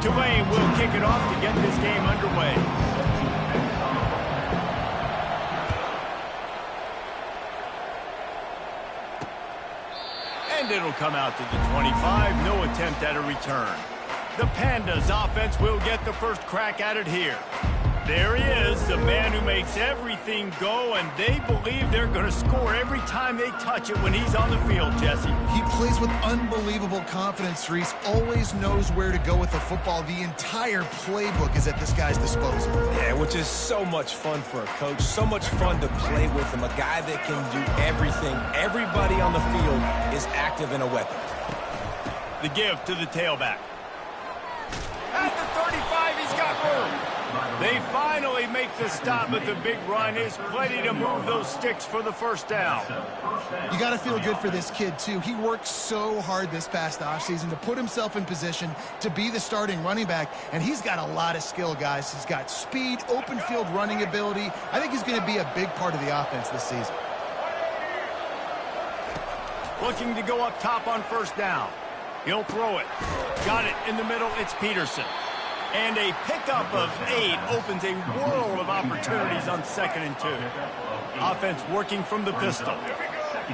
Tulane will kick it off to get this game underway. And it'll come out to the 25. No attempt at a return. The Pandas offense will get the first crack at it here. There he is, the man who makes everything go, and they believe they're going to score every time they touch it when he's on the field, Jesse. He plays with unbelievable confidence, Reese. Always knows where to go with the football. The entire playbook is at this guy's disposal. Yeah, which is so much fun for a coach, so much fun to play with him, a guy that can do everything. Everybody on the field is active in a weapon. The give to the tailback. At the 35, he's got room. They finally make the stop, but the big run is plenty to move those sticks for the first down. You got to feel good for this kid, too. He worked so hard this past offseason to put himself in position to be the starting running back, and he's got a lot of skill, guys. He's got speed, open field running ability. I think he's going to be a big part of the offense this season. Looking to go up top on first down. He'll throw it. Got it in the middle. It's Peterson. And a pickup of 8 opens a world of opportunities on 2nd and 2. Offense working from the pistol.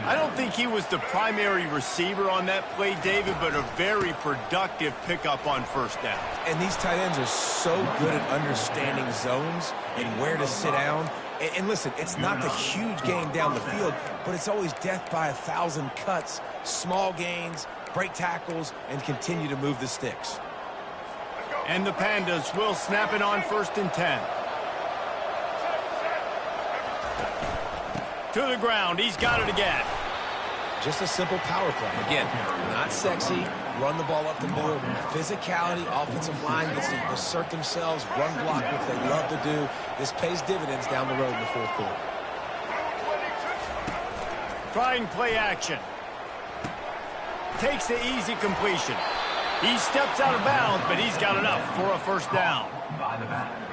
I don't think he was the primary receiver on that play, David, but a very productive pickup on first down. And these tight ends are so good at understanding zones and where to sit down. And listen, it's not the huge game down the field, but it's always death by 1,000 cuts, small gains, break tackles, and continue to move the sticks. And the Pandas will snap it on 1st and 10. To the ground. He's got it again. Just a simple power play. Again, not sexy. Run the ball up the middle. Physicality, offensive line gets to assert themselves, run block, which they love to do. This pays dividends down the road in the 4th quarter. Trying play action. Takes the easy completion. He steps out of bounds, but he's got enough for a first down.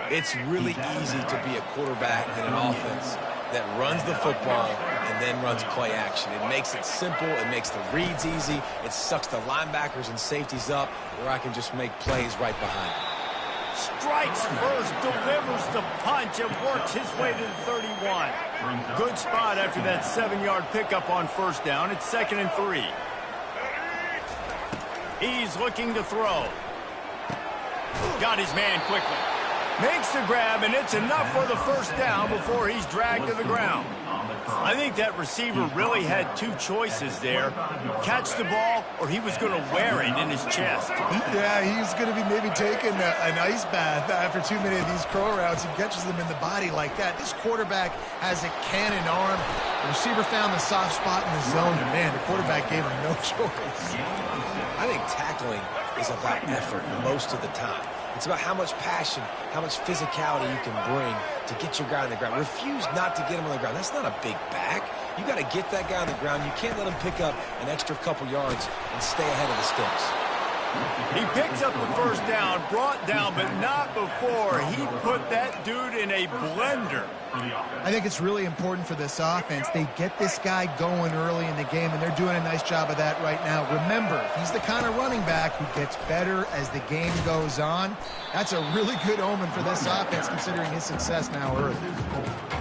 It's really easy to be a quarterback in an offense that runs the football and then runs play action. It makes it simple. It makes the reads easy. It sucks the linebackers and safeties up where I can just make plays right behind it. Strikes first, delivers the punch, and works his way to the 31. Good spot after that 7-yard pickup on first down. It's 2nd and 3. He's looking to throw. Got his man quickly. Makes the grab, and it's enough for the first down before he's dragged to the ground. I think that receiver really had 2 choices there. Catch the ball, or he was going to wear it in his chest. Yeah, he's going to be maybe taking an ice bath after too many of these crow routes. He catches them in the body like that. This quarterback has a cannon arm. The receiver found the soft spot in the zone, and man, the quarterback gave him no choice. I think tackling is about effort most of the time. It's about how much passion, how much physicality you can bring to get your guy on the ground. Refuse not to get him on the ground. That's not a big back. You got to get that guy on the ground. You can't let him pick up an extra couple yards and stay ahead of the sticks. He picks up the first down, brought down, but not before he put that dude in a blender. I think it's really important for this offense. They get this guy going early in the game, and they're doing a nice job of that right now. Remember, he's the kind of running back who gets better as the game goes on. That's a really good omen for this offense, considering his success now early.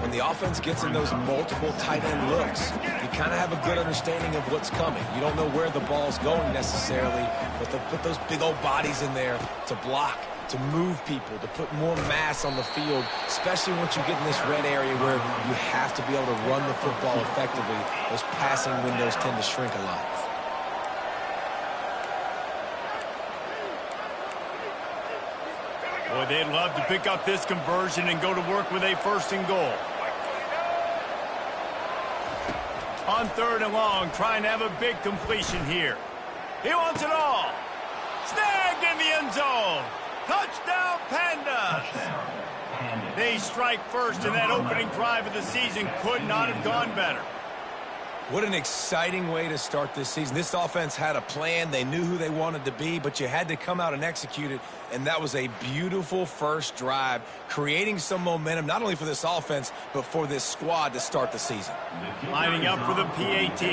When the offense gets in those multiple tight end looks, you kind of have a good understanding of what's coming. You don't know where the ball's going necessarily, but they'll put those big old bodies in there to block, to move people, to put more mass on the field, especially once you get in this red area where you have to be able to run the football effectively. Those passing windows tend to shrink a lot. Boy, they'd love to pick up this conversion and go to work with a 1st and goal. On 3rd and long, trying to have a big completion here. He wants it all. Snagged in the end zone. Touchdown, Pandas! They strike first, and that opening drive of the season could not have gone better. What an exciting way to start this season. This offense had a plan. They knew who they wanted to be, but you had to come out and execute it, and that was a beautiful first drive, creating some momentum, not only for this offense, but for this squad to start the season. Lining up for the PAT.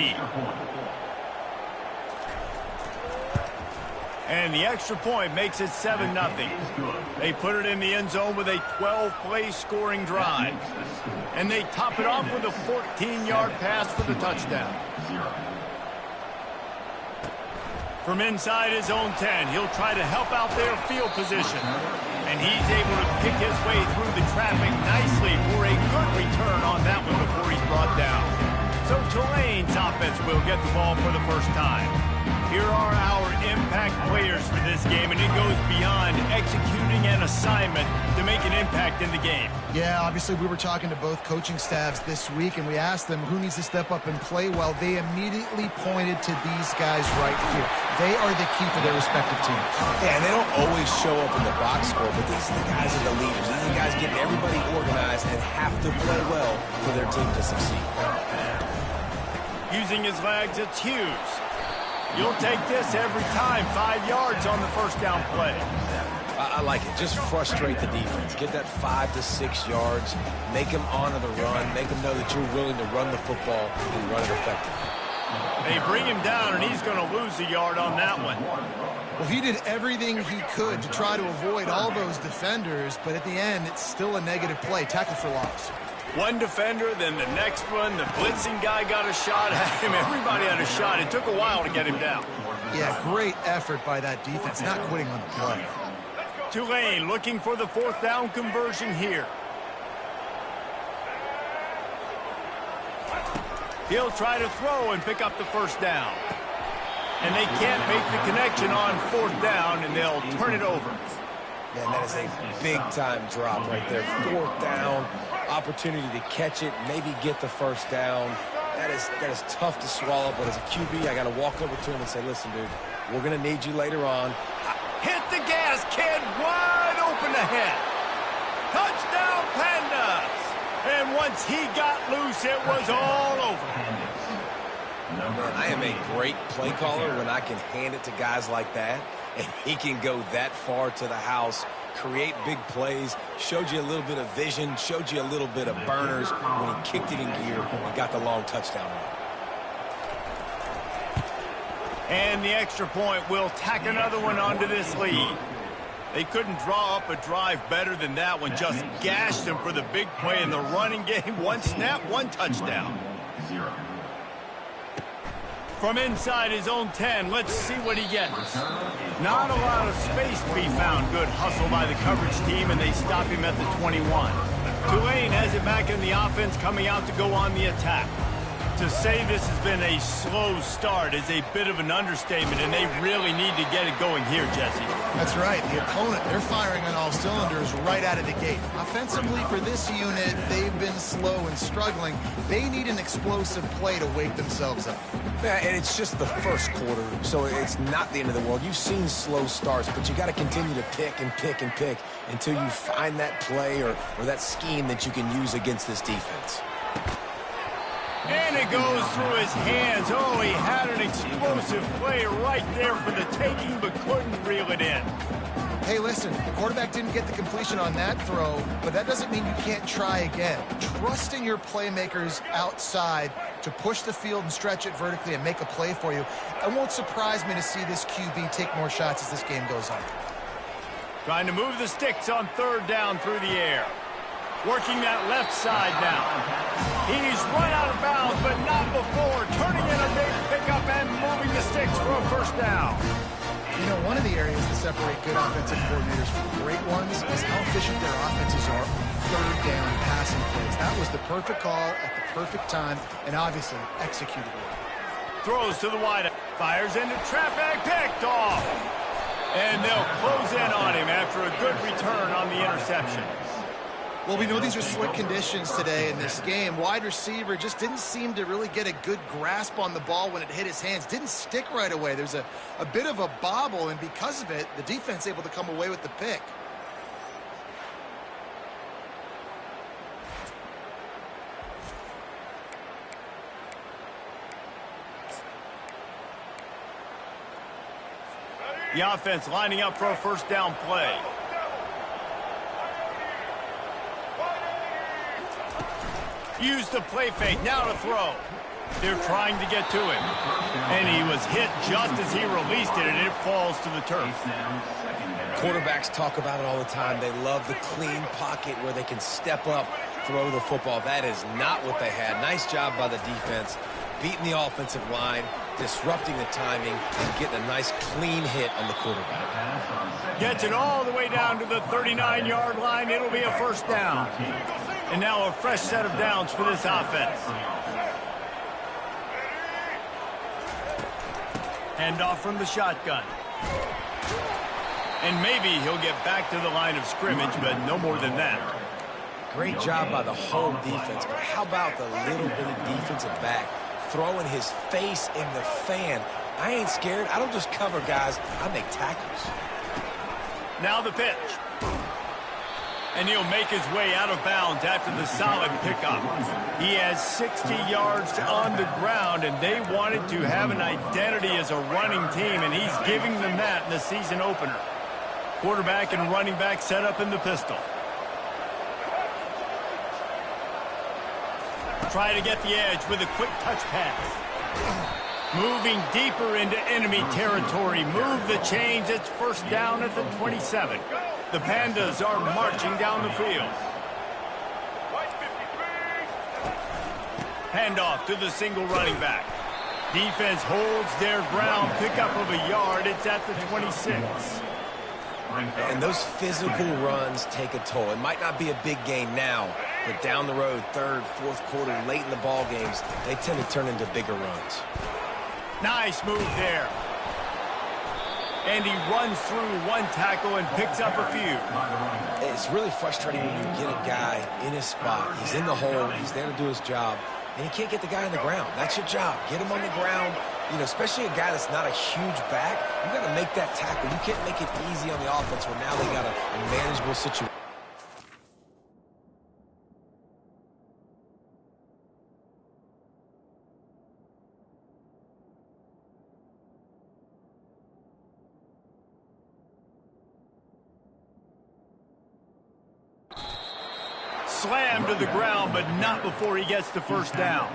And the extra point makes it 7-0. They put it in the end zone with a 12-play scoring drive. And they top it off with a 14-yard pass for the touchdown. From inside his own 10, he'll try to help out their field position. And he's able to pick his way through the traffic nicely for a good return on that one before he's brought down. So Tulane's offense will get the ball for the first time. Here are our impact players for this game, and it goes beyond executing an assignment to make an impact in the game. Yeah, obviously we were talking to both coaching staffs this week, and we asked them who needs to step up and play well. They immediately pointed to these guys right here. They are the key for their respective teams. Yeah, and they don't always show up in the box score, but these are the guys that are the leaders. These are the guys getting everybody organized and have to play well for their team to succeed. Using his legs, it's Hughes. You'll take this every time. 5 yards on the first down play. I like it. Just frustrate the defense. Get that 5 to 6 yards. Make them honor the run. Make them know that you're willing to run the football and run it effectively. They bring him down, and he's going to lose a yard on that one. Well, he did everything he could to try to avoid all those defenders, but at the end, it's still a negative play. Tackle for loss. One defender, then the next one. The blitzing guy got a shot at him. Everybody had a shot. It took a while to get him down. Yeah, great effort by that defense, not quitting on the play. Tulane looking for the fourth down conversion here. He'll try to throw and pick up the first down. And they can't make the connection on fourth down, and they'll turn it over. Man, that is a big-time drop right there. Fourth down, opportunity to catch it, maybe get the first down. That is tough to swallow, but as a QB, I got to walk over to him and say, listen, dude, we're going to need you later on. Hit the gas, kid. Wide open ahead. Touchdown, Pandas. And once he got loose, it was all over. Man, I am a great play caller when I can hand it to guys like that, and he can go that far to the house, create big plays, showed you a little bit of vision, showed you a little bit of burners when he kicked it in gear and got the long touchdown run. And the extra point will tack another one onto this lead. They couldn't draw up a drive better than that one. Just gashed him for the big play in the running game. One snap, one touchdown. From inside his own 10, let's see what he gets. Not a lot of space to be found. Good hustle by the coverage team, and they stop him at the 21. Tulane has it back in the offense, coming out to go on the attack. To say this has been a slow start is a bit of an understatement, and they really need to get it going here, Jesse. That's right. The opponent, they're firing on all cylinders right out of the gate. Offensively, for this unit, they've been slow and struggling. They need an explosive play to wake themselves up. Yeah, and it's just the first quarter, so it's not the end of the world. You've seen slow starts, but you got to continue to pick and pick and pick until you find that play or that scheme that you can use against this defense. And it goes through his hands. Oh, he had an explosive play right there for the taking, but couldn't reel it in. Hey, listen, the quarterback didn't get the completion on that throw, but that doesn't mean you can't try again. Trust in your playmakers outside to push the field and stretch it vertically and make a play for you. It won't surprise me to see this QB take more shots as this game goes on. Trying to move the sticks on third down through the air. Working that left side now. He's run out of bounds, but not before. Turning in a big pickup and moving the sticks for a first down. You know, one of the areas that separate good offensive coordinators from great ones is how efficient their offenses are on third down passing plays. That was the perfect call at the perfect time and obviously executed well. Throws to the wide. Fires into traffic. Picked off. And they'll close in on him after a good return on the interception. Well, we know these are slick conditions today in this game. Wide receiver just didn't seem to really get a good grasp on the ball when it hit his hands. Didn't stick right away. There's a bit of a bobble, and because of it, the defense able to come away with the pick. The offense lining up for a first down play. Use the play fake, now to throw. They're trying to get to him. And he was hit just as he released it, and it falls to the turf. Quarterbacks talk about it all the time. They love the clean pocket where they can step up, throw the football. That is not what they had. Nice job by the defense, beating the offensive line, disrupting the timing, and getting a nice clean hit on the quarterback. Gets it all the way down to the 39-yard line. It'll be a first down. And now a fresh set of downs for this offense. Handoff from the shotgun. And maybe he'll get back to the line of scrimmage, but no more than that. Great job by the whole defense, but how about the little bitty defensive back throwing his face in the fan? I ain't scared. I don't just cover guys. I make tackles. Now the pitch. And he'll make his way out of bounds after the solid pickup. He has 60 yards on the ground, and they wanted to have an identity as a running team, and he's giving them that in the season opener. Quarterback and running back set up in the pistol. Try to get the edge with a quick touch pass. Moving deeper into enemy territory. Move the chains. It's first down at the 27. The Pandas are marching down the field. Handoff to the single running back. Defense holds their ground. Pickup of a yard. It's at the 26. And those physical runs take a toll. It might not be a big gain now, but down the road, third, fourth quarter, late in the ball games, they tend to turn into bigger runs. Nice move there. And he runs through one tackle and picks up a few. It's really frustrating when you get a guy in his spot. He's in the hole. He's there to do his job. And you can't get the guy on the ground. That's your job. Get him on the ground. You know, especially a guy that's not a huge back. You got to make that tackle. You can't make it easy on the offense where now they got a manageable situation. Slammed to the ground, but not before he gets the first down.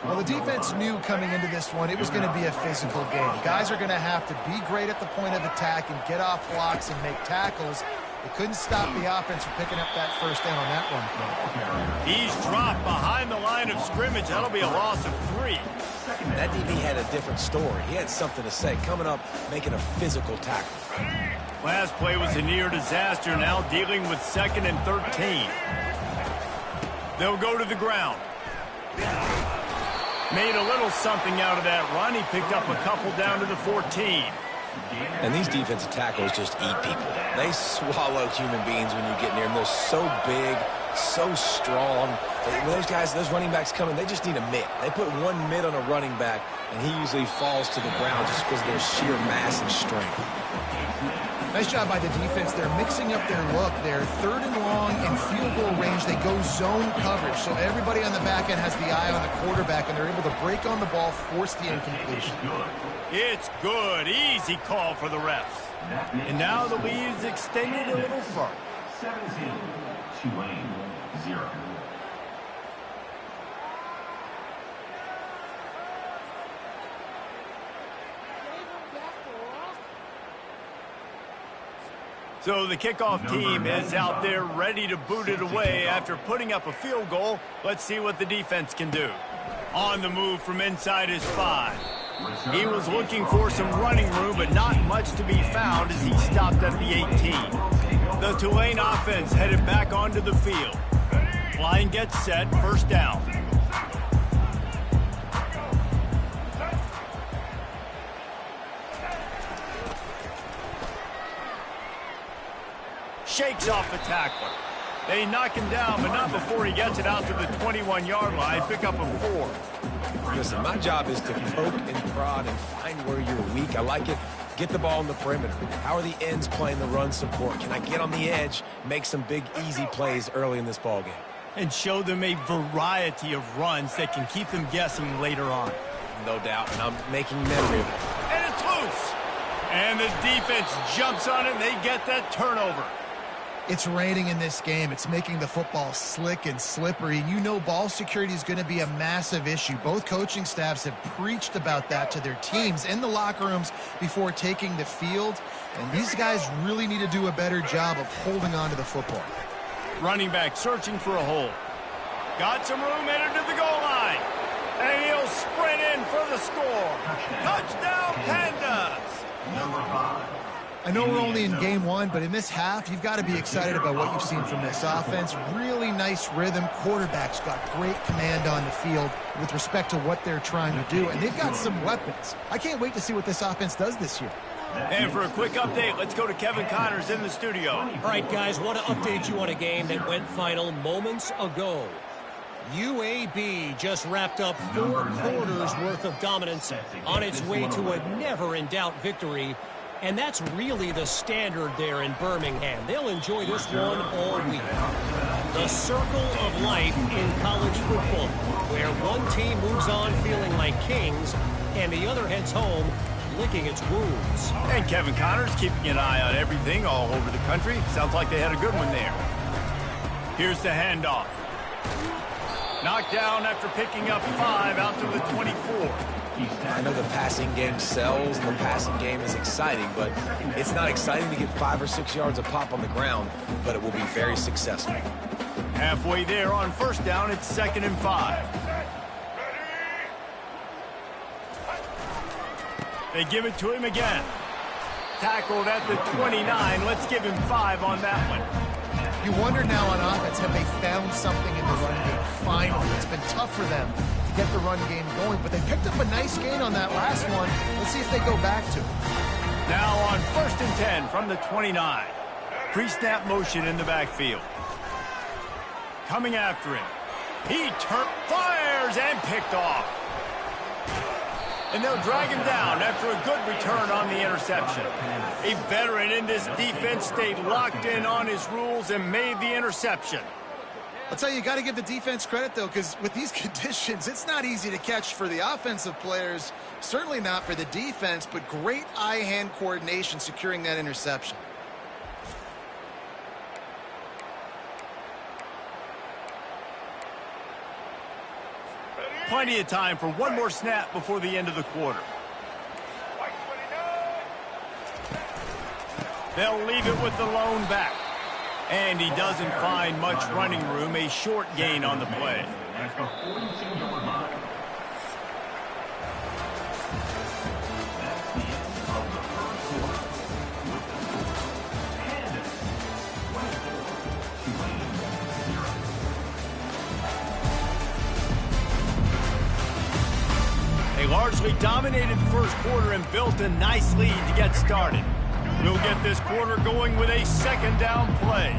Well, the defense knew coming into this one it was going to be a physical game. Guys are going to have to be great at the point of attack and get off blocks and make tackles. They couldn't stop the offense from picking up that first down on that one. He's dropped behind the line of scrimmage. That'll be a loss of 3. That DB had a different story. He had something to say. Coming up, making a physical tackle. Last play was a near disaster. Now dealing with 2nd and 13. They'll go to the ground. Made a little something out of that run. He picked up a couple down to the 14. And these defensive tackles just eat people. They swallow human beings when you get near them. They're so big, so strong. When those guys, those running backs come in, they just need a mitt. They put one mitt on a running back, and he usually falls to the ground just because of their sheer mass and strength. Nice job by the defense. They're mixing up their look. They're 3rd and long in field goal range. They go zone coverage, so everybody on the back end has the eye on the quarterback, and they're able to break on the ball, force the incompletion. It's good. Easy call for the refs. And now the lead is extended a little further. 17, Tulane, 0. So the kickoff team is out there ready to boot it away after putting up a field goal. Let's see what the defense can do. On the move from inside his 5. He was looking for some running room, but not much to be found as he stopped at the 18. The Tulane offense headed back onto the field. Line gets set, first down. Shakes off the tackler. They knock him down, but not before he gets it out to the 21-yard line. Pick up a 4. Listen, my job is to poke and prod and find where you're weak. I like it. Get the ball in the perimeter. How are the ends playing the run support? Can I get on the edge, make some big, easy plays early in this ballgame? And show them a variety of runs that can keep them guessing later on. No doubt, and I'm making memory of it. And it's loose. And the defense jumps on it, and they get that turnover. It's raining in this game. It's making the football slick and slippery. And you know ball security is going to be a massive issue. Both coaching staffs have preached about that to their teams in the locker rooms before taking the field. And these guys really need to do a better job of holding on to the football. Running back searching for a hole. Got some room, headed to the goal line. And he'll sprint in for the score. Touchdown, Pandas! Number 5. I know we're only in game one, but in this half, you've got to be excited about what you've seen from this offense. Really nice rhythm. Quarterback's got great command on the field with respect to what they're trying to do, and they've got some weapons. I can't wait to see what this offense does this year. And for a quick update, let's go to Kevin Connors in the studio. All right, guys, want to update you on a game that went final moments ago. UAB just wrapped up 4 quarters worth of dominance on its way to a never-in-doubt victory. And that's really the standard there in Birmingham. They'll enjoy this one all week. The circle of life in college football, where one team moves on feeling like kings and the other heads home licking its wounds. And Kevin Connors keeping an eye on everything all over the country. Sounds like they had a good one there. Here's the handoff. Knocked down after picking up 5 out to the 24. I know the passing game sells, the passing game is exciting, but it's not exciting to get 5 or 6 yards of pop on the ground, but it will be very successful. Halfway there on first down, it's 2nd and 5. They give it to him again. Tackled at the 29. Let's give him 5 on that one. You wonder now on offense, have they found something in the run game? Finally, it's been tough for them to get the run game going, but they picked up a nice gain on that last one. Let's see if they go back to it. Now on 1st and 10 from the 29. Pre-snap motion in the backfield. Coming after him. He fires and picked off. And they'll drag him down after a good return on the interception. A veteran in this defense stayed locked in on his rules and made the interception. I'll tell you, got to give the defense credit, though, because with these conditions, it's not easy to catch for the offensive players, certainly not for the defense, but great eye-hand coordination securing that interception. Plenty of time for one more snap before the end of the quarter. They'll leave it with the lone back. And he doesn't find much running room, a short gain on the play. They largely dominated the first quarter and built a nice lead to get started. We'll get this quarter going with a 2nd down play.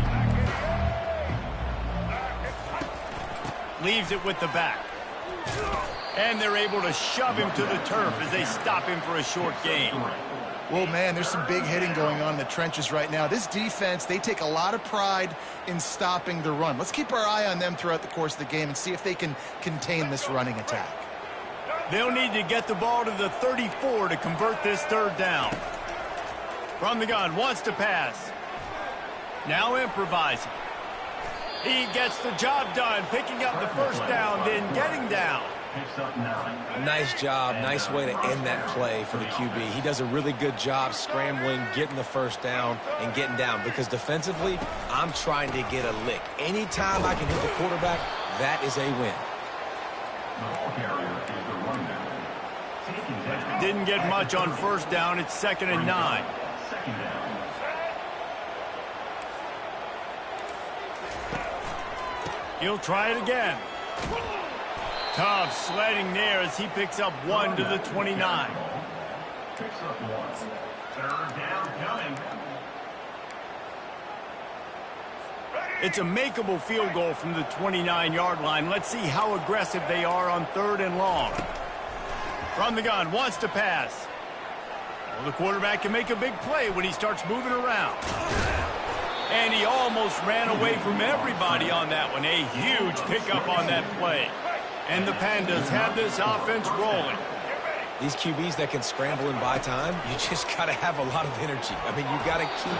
Leaves it with the back. And they're able to shove him to the turf as they stop him for a short gain. Well, man, there's some big hitting going on in the trenches right now. This defense, they take a lot of pride in stopping the run. Let's keep our eye on them throughout the course of the game and see if they can contain this running attack. They'll need to get the ball to the 34 to convert this 3rd down. From the gun, wants to pass. Now improvising. He gets the job done, picking up the 1st down, then getting down. Nice job, nice way to end that play for the QB. He does a really good job scrambling, getting the 1st down, and getting down. Because defensively, I'm trying to get a lick. Anytime I can hit the quarterback, that is a win. Didn't get much on 1st down. It's 2nd and 9. He'll try it again. Tough sledding there as he picks up 1 to the 29. Picks up 1. 3rd down coming. It's a makeable field goal from the 29-yard line. Let's see how aggressive they are on 3rd and long. From the gun, wants to pass. Well, the quarterback can make a big play when he starts moving around. And he almost ran away from everybody on that one. A huge pickup on that play. And the Pandas have this offense rolling. These QBs that can scramble and buy time, you just got to have a lot of energy. I mean, you got to keep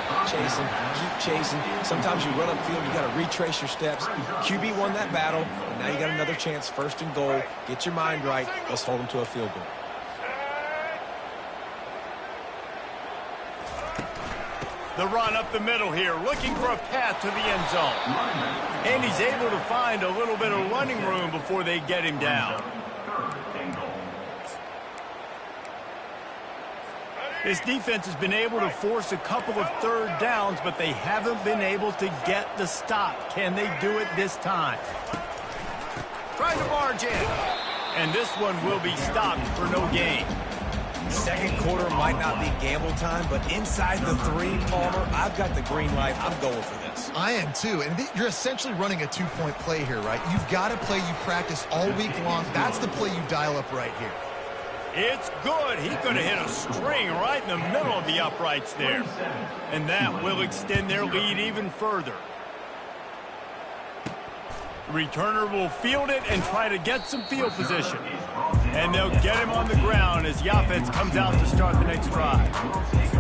chasing. Sometimes you run upfield, you got to retrace your steps. QB won that battle, and now you got another chance, 1st and goal. Get your mind right. Let's hold them to a field goal. The run up the middle here, looking for a path to the end zone. And he's able to find a little bit of running room before they get him down. This defense has been able to force a couple of 3rd downs, but they haven't been able to get the stop. Can they do it this time? Trying to barge in. And this one will be stopped for no gain. Second quarter might not be gamble time, but inside the 3, Palmer, I've got the green light. I'm going for this. I am too, and you're essentially running a 2-point play here, right? You've got a play you practice all week long. That's the play you dial up right here. It's good. He could have hit a string right in the middle of the uprights there. And that will extend their lead even further. Returner will field it and try to get some field position. And they'll get him on the ground as the offense comes out to start the next drive.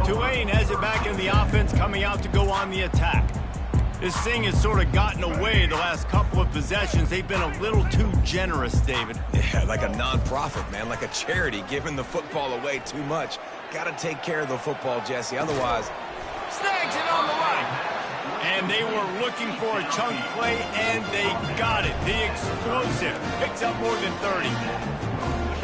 Tulane has it back in the offense, coming out to go on the attack. This thing has sort of gotten away the last couple of possessions. They've been a little too generous, David. Yeah, like a non-profit, man, like a charity, giving the football away too much. Got to take care of the football, Jesse, otherwise. Snags it on the right. And they were looking for a chunk play, and they got it. The explosive picks up more than 30.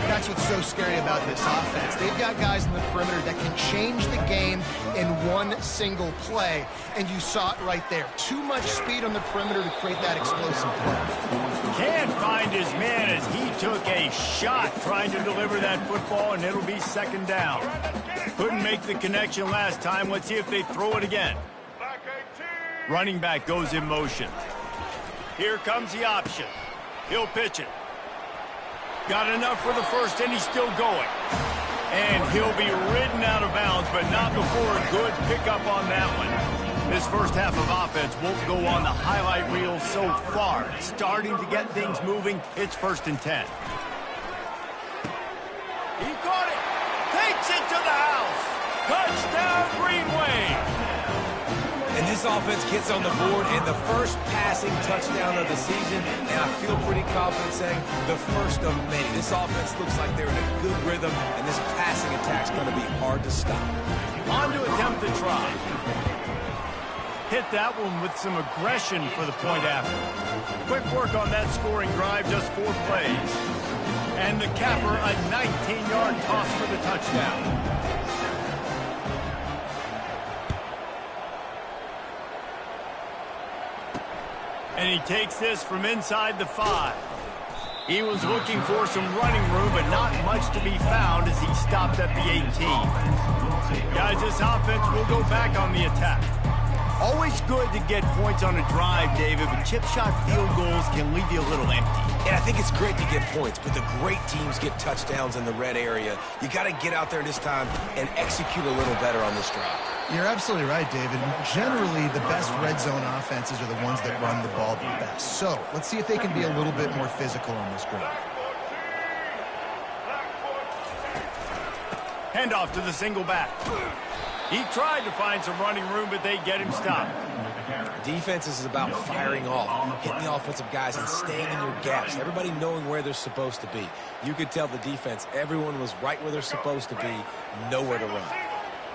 That's what's so scary about this offense. They've got guys in the perimeter that can change the game in one single play, and you saw it right there. Too much speed on the perimeter to create that explosive play. Can't find his man as he took a shot trying to deliver that football, and it'll be 2nd down. Couldn't make the connection last time. Let's see if they throw it again. Running back goes in motion. Here comes the option. He'll pitch it. Got enough for the 1st, and he's still going. And he'll be ridden out of bounds, but not before a good pickup on that one. This first half of offense won't go on the highlight reel so far. Starting to get things moving. It's 1st and 10. He caught it. Takes it to the house. Touchdown, Green Wave. And this offense gets on the board, and the first passing touchdown of the season, and I feel pretty confident saying the first of many. This offense looks like they're in a good rhythm, and this passing attack's going to be hard to stop. On to attempt the try. Hit that one with some aggression for the point after. Quick work on that scoring drive, just 4 plays. And the capper, a 19-yard toss for the touchdown. And he takes this from inside the 5. He was looking for some running room, but not much to be found as he stopped at the 18. Guys, this offense will go back on the attack. Always good to get points on a drive, David, but chip shot field goals can leave you a little empty. And I think it's great to get points, but the great teams get touchdowns in the red area. You got to get out there this time and execute a little better on this drive. You're absolutely right, David. Generally, the best red zone offenses are the ones that run the ball the best. So, let's see if they can be a little bit more physical on this drive. Handoff to the single back. He tried to find some running room, but they get him stopped. Defense is about firing off, hitting the offensive guys and staying in your gaps. Everybody knowing where they're supposed to be. You could tell the defense, everyone was right where they're supposed to be, nowhere to run.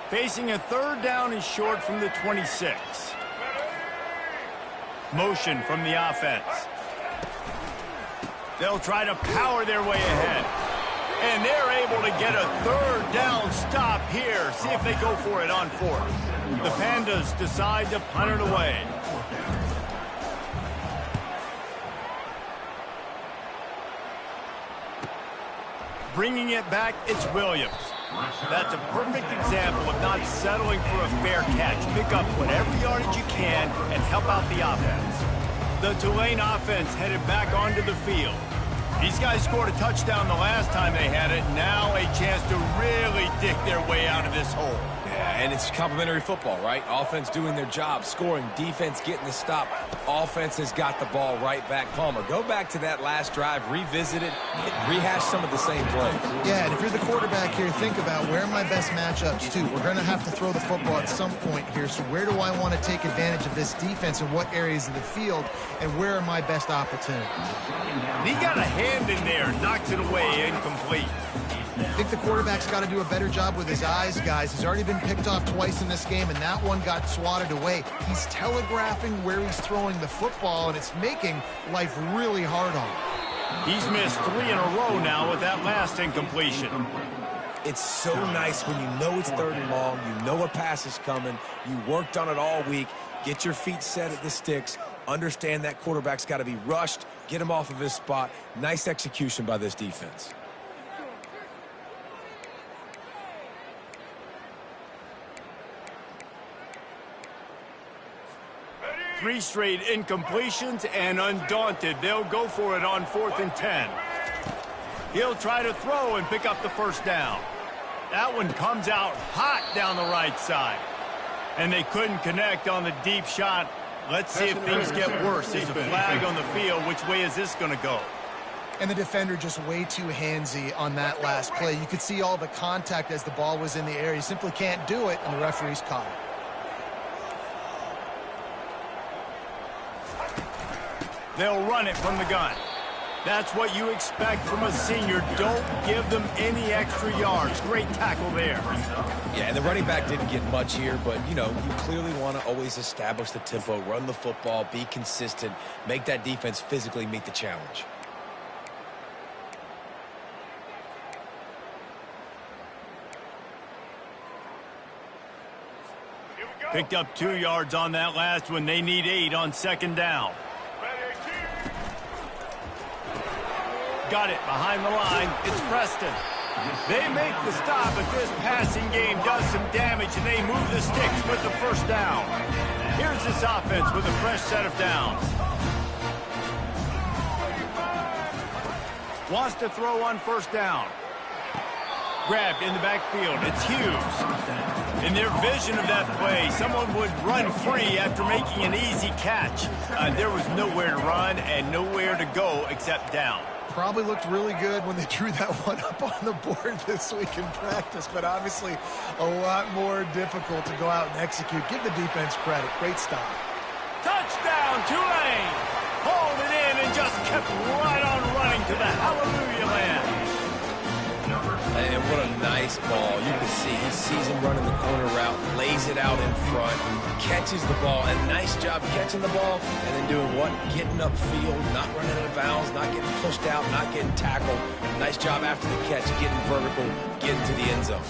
Facing a 3rd down and short from the 26. Motion from the offense. They'll try to power their way ahead. And they're able to get a 3rd down stop here. See if they go for it on 4th. The Pandas decide to punt it away. Bringing it back, it's Williams. That's a perfect example of not settling for a fair catch. Pick up whatever yardage you can and help out the offense. The Tulane offense headed back onto the field. These guys scored a touchdown the last time they had it. Now a chance to really dig their way out of this hole. Yeah, and it's complimentary football, right? Offense doing their job, scoring, defense getting the stop. Offense has got the ball right back. Palmer, go back to that last drive, revisit it, rehash some of the same plays. Yeah, and if you're the quarterback here, think about where are my best matchups too. We're going to have to throw the football at some point here, so where do I want to take advantage of this defense and what areas of the field, and where are my best opportunities? He got a hand in there, knocks it away, incomplete. I think the quarterback's got to do a better job with his eyes, guys. He's already been picked off twice in this game, and that one got swatted away. He's telegraphing where he's throwing the football, and it's making life really hard on him. He's missed 3 in a row now with that last incompletion. It's so nice when you know it's 3rd and long, you know a pass is coming, you worked on it all week, get your feet set at the sticks, understand that quarterback's got to be rushed, get him off of his spot. Nice execution by this defense. 3 straight incompletions, and undaunted, they'll go for it on 4th and 10. He'll try to throw and pick up the first down. That one comes out hot down the right side. And they couldn't connect on the deep shot. Let's see if things get worse. There's a flag on the field. Which way is this going to go? And the defender just way too handsy on that last play. You could see all the contact as the ball was in the air. You simply can't do it, and the referee's caught it. They'll run it from the gun. That's what you expect from a senior. Don't give them any extra yards. Great tackle there. Yeah, and the running back didn't get much here, but, you know, you clearly want to always establish the tempo, run the football, be consistent, make that defense physically meet the challenge. Picked up 2 yards on that last one. They need 8 on 2nd down. Got it behind the line. It's Preston. They make the stop, but this passing game does some damage, and they move the sticks with the first down. Here's this offense with a fresh set of downs. Wants to throw on 1st down. Grabbed in the backfield. It's Hughes. In their vision of that play, someone would run free after making an easy catch. There was nowhere to run and nowhere to go except down. Probably looked really good when they drew that one up on the board this week in practice, but obviously a lot more difficult to go out and execute. Give the defense credit. Great stop. Touchdown, Tulane! Hauled it in and just kept right on running to the hallelujah land. And what a nice ball. You can see he sees him running the corner route, lays it out in front, catches the ball, and nice job catching the ball and then doing what? Getting upfield, not running out of bounds, not getting pushed out, not getting tackled. Nice job after the catch, getting vertical, getting to the end zone.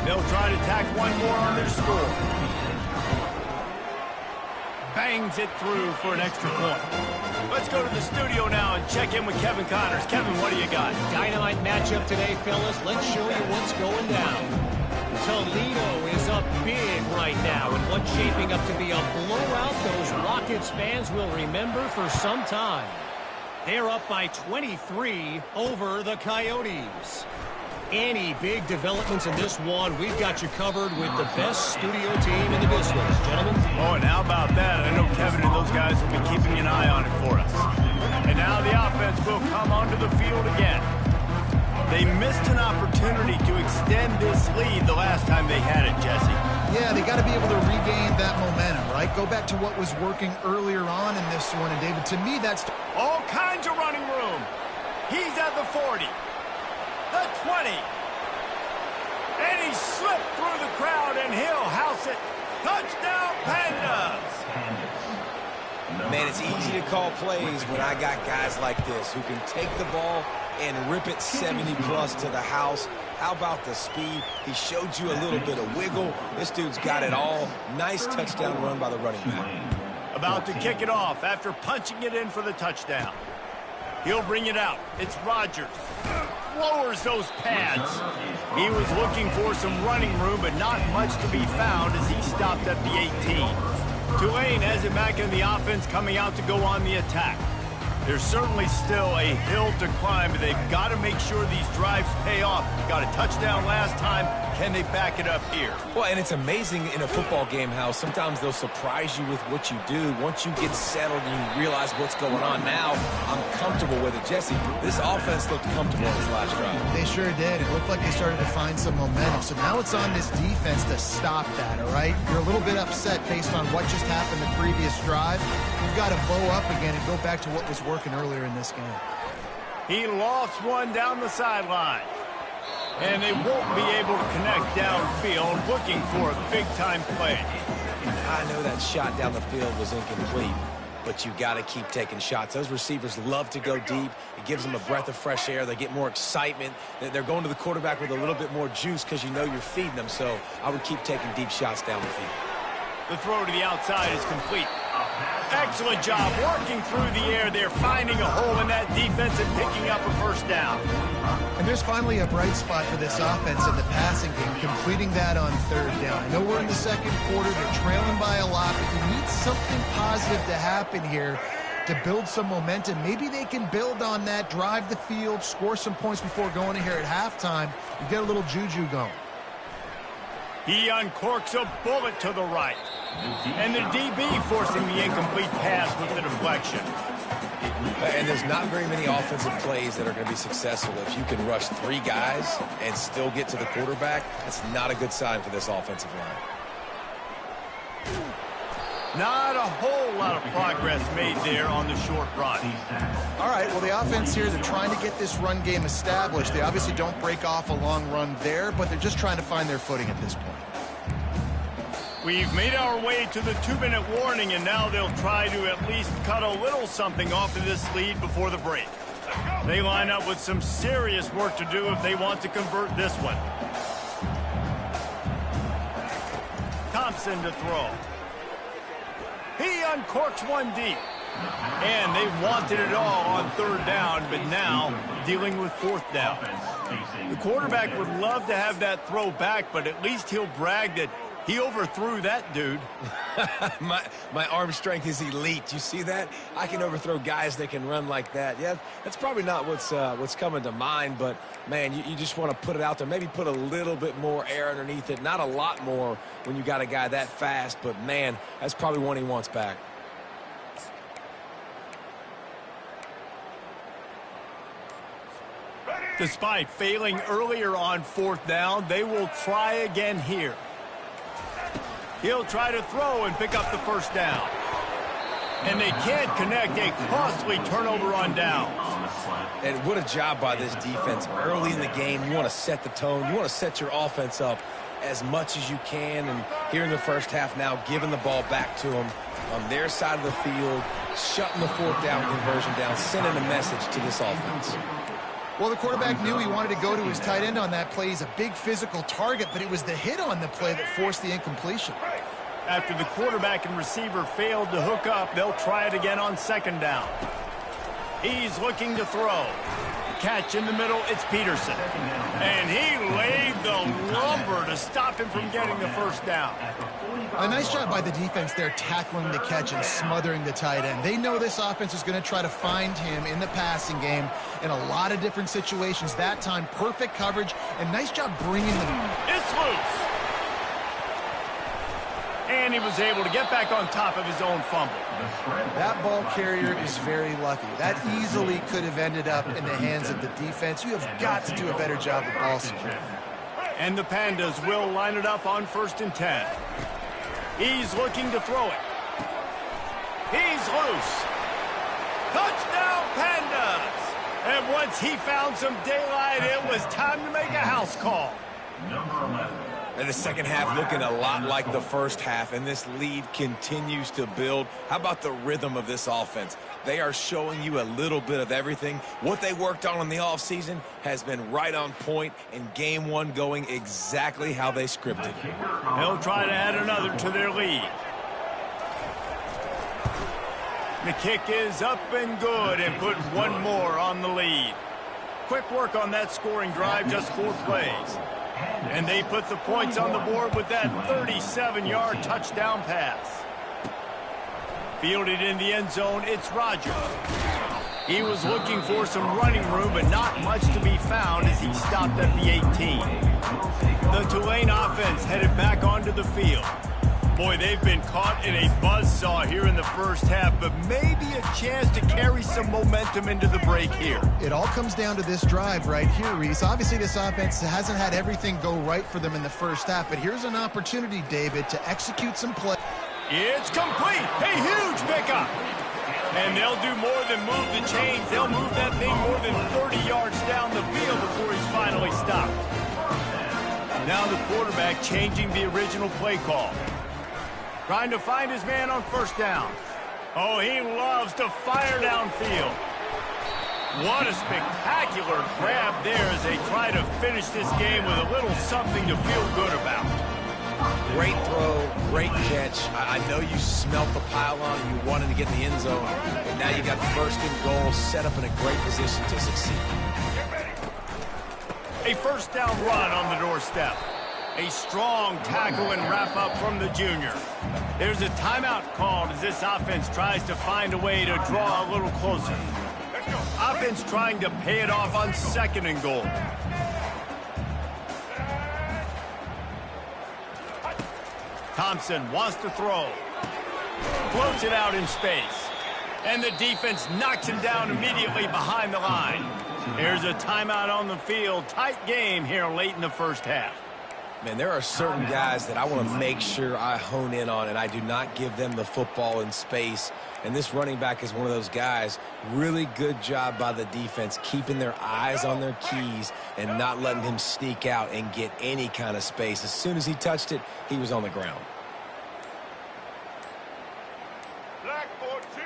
They'll try to tack one more on their score. Bangs it through for an extra point. Let's go to the studio now and check in with Kevin Connors. Kevin, what do you got? Dynamite matchup today, fellas. Let's show you what's going down. Toledo is up big right now, and what's shaping up to be a blowout those Rockets fans will remember for some time. They're up by 23 over the Coyotes. Any big developments in this one, we've got you covered with the best studio team in the business, gentlemen. Oh, and how about that? I know Kevin and those guys will be keeping an eye on it for us. And now the offense will come onto the field again. They missed an opportunity to extend this lead the last time they had it, Jesse. Yeah, they got to be able to regain that momentum, right? Go back to what was working earlier on in this one, and David, to me, that's all kinds of running room. He's at the 40. The 20. And he slipped through the crowd, and he'll house it. Touchdown, Pandas! Man, it's easy to call plays when I got guys like this who can take the ball and rip it 70-plus to the house. How about the speed? He showed you a little bit of wiggle. This dude's got it all. Nice touchdown run by the running back. About to kick it off after punching it in for the touchdown. He'll bring it out. It's Rodgers. Lowers those pads. He was looking for some running room, but not much to be found as he stopped at the 18. Tulane has it back in the offense, coming out to go on the attack. There's certainly still a hill to climb, but they've got to make sure these drives pay off. Got a touchdown last time. Can they back it up here? Well, and it's amazing in a football game how sometimes they'll surprise you with what you do. Once you get settled and you realize what's going on now, I'm comfortable with it. Jesse, this offense looked comfortable in this last drive. They sure did. It looked like they started to find some momentum. So now it's on this defense to stop that, all right? You're a little bit upset based on what just happened the previous drive. You've got to bow up again and go back to what was working earlier in this game. He lost one down the sideline. And they won't be able to connect downfield, looking for a big-time play. I know that shot down the field was incomplete, but you got to keep taking shots. Those receivers love to go deep. It gives them a breath of fresh air. They get more excitement. They're going to the quarterback with a little bit more juice because you know you're feeding them. So I would keep taking deep shots down the field. The throw to the outside is complete. Excellent job working through the air there, finding a hole in that defense and picking up a first down. And there's finally a bright spot for this offense in the passing game, completing that on third down. I know we're in the second quarter. They're trailing by a lot, but you need something positive to happen here to build some momentum. Maybe they can build on that, drive the field, score some points before going in here at halftime, and get a little juju going. He uncorks a bullet to the right. And the DB forcing the incomplete pass with the deflection. And there's not very many offensive plays that are going to be successful if you can rush 3 guys and still get to the quarterback. That's not a good sign for this offensive line. Not a whole lot of progress made there on the short run. All right, well, the offense here, they're trying to get this run game established. They obviously don't break off a long run there, but they're just trying to find their footing at this point. We've made our way to the 2-minute warning, and now they'll try to at least cut a little something off of this lead before the break. They line up with some serious work to do if they want to convert this one. Thompson to throw. He uncorks one deep. And they wanted it all on third down, but now dealing with fourth down. The quarterback would love to have that throw back, but at least he'll brag that he overthrew that dude. my arm strength is elite. You see that? I can overthrow guys that can run like that. Yeah, that's probably not what's coming to mind, but, man, you just want to put it out there. Maybe put a little bit more air underneath it. Not a lot more when you got a guy that fast, but, man, that's probably one he wants back. Despite failing earlier on fourth down, they will try again here. He'll try to throw and pick up the first down. And they can't connect, a costly turnover on downs. And what a job by this defense. Early in the game, you want to set the tone. You want to set your offense up as much as you can. And here in the first half now, giving the ball back to them on their side of the field, shutting the fourth down conversion down, sending a message to this offense. Well, the quarterback knew he wanted to go to his tight end on that play. He's a big physical target, but it was the hit on the play that forced the incompletion. After the quarterback and receiver failed to hook up, they'll try it again on second down. He's looking to throw. Catch in the middle, it's Peterson. And he laid the lumber to stop him from getting the first down. A nice job by the defense there, tackling the catch and smothering the tight end. They know this offense is going to try to find him in the passing game in a lot of different situations. That time, perfect coverage, and nice job bringing them. It's loose. And he was able to get back on top of his own fumble. That ball carrier is very lucky. That easily could have ended up in the hands of the defense. You have got to do a better job of ball security. And the Pandas will line it up on 1st and 10. He's looking to throw it. He's loose. Touchdown, Pandas! And once he found some daylight, it was time to make a house call. Number 11. And the second half looking a lot like the first half, and this lead continues to build. How about the rhythm of this offense? They are showing you a little bit of everything. What they worked on in the offseason has been right on point, and game one going exactly how they scripted. They'll try to add another to their lead. The kick is up and good and put one more on the lead. Quick work on that scoring drive, just 4 plays. And they put the points on the board with that 37-yard touchdown pass. Fielded in the end zone, it's Rodgers. He was looking for some running room, but not much to be found as he stopped at the 18. The Tulane offense headed back onto the field. Boy, they've been caught in a buzzsaw here in the first half, but maybe a chance to carry some momentum into the break here. It all comes down to this drive right here, Reese. Obviously, this offense hasn't had everything go right for them in the first half, but here's an opportunity, David, to execute some play. It's complete. A huge pickup. And they'll do more than move the chains. They'll move that thing more than 30 yards down the field before he's finally stopped. Now the quarterback changing the original play call. Trying to find his man on first down. Oh, he loves to fire downfield. What a spectacular grab there as they try to finish this game with a little something to feel good about. Great throw, great catch. I know you smelt the pylon and you wanted to get in the end zone, but now you got first and goal set up in a great position to succeed. A first down run on the doorstep. A strong tackle and wrap-up from the junior. There's a timeout called as this offense tries to find a way to draw a little closer. Offense trying to pay it off on second and goal. Thompson wants to throw. Floats it out in space. And the defense knocks him down immediately behind the line. There's a timeout on the field. Tight game here late in the first half. Man, there are certain guys that I want to make sure I hone in on, and I do not give them the football in space. And this running back is one of those guys. Really good job by the defense, keeping their eyes on their keys and not letting him sneak out and get any kind of space. As soon as he touched it, he was on the ground. Black 14.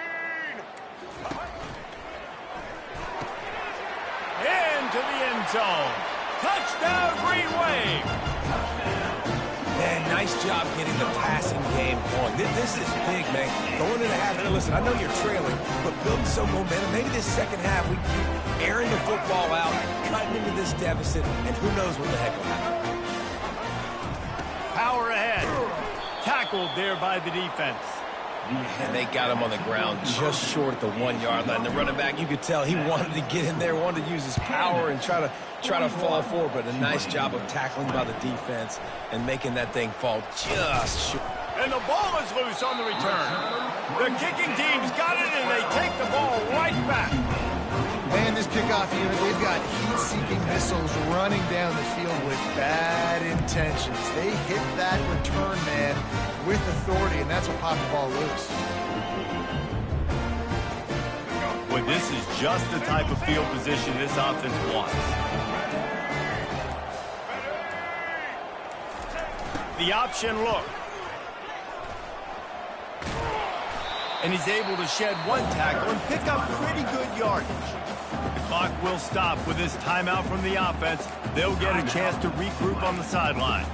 Into the end zone. Touchdown, Green Wave. Man, nice job getting the passing game going. This is big, man. Going into the half, and listen, I know you're trailing, but building some momentum. Maybe this second half we keep airing the football out, cutting into this deficit, and who knows what the heck will happen. Power ahead. Tackled there by the defense. And they got him on the ground just short at the 1 yard line. The running back, you could tell he wanted to get in there, wanted to use his power and try to fall forward, but a nice job of tackling by the defense and making that thing fall just short. And the ball is loose on the return. The kicking team's got it, and they take the ball right back. Man, this kickoff unit, they've got heat-seeking missiles running down the field with bad intentions. They hit that return man with authority, and that's what popped the ball loose. Boy, this is just the type of field position this offense wants. The option look. And he's able to shed one tackle and pick up pretty good yardage. The clock will stop with this timeout from the offense. They'll get a chance to regroup on the sideline.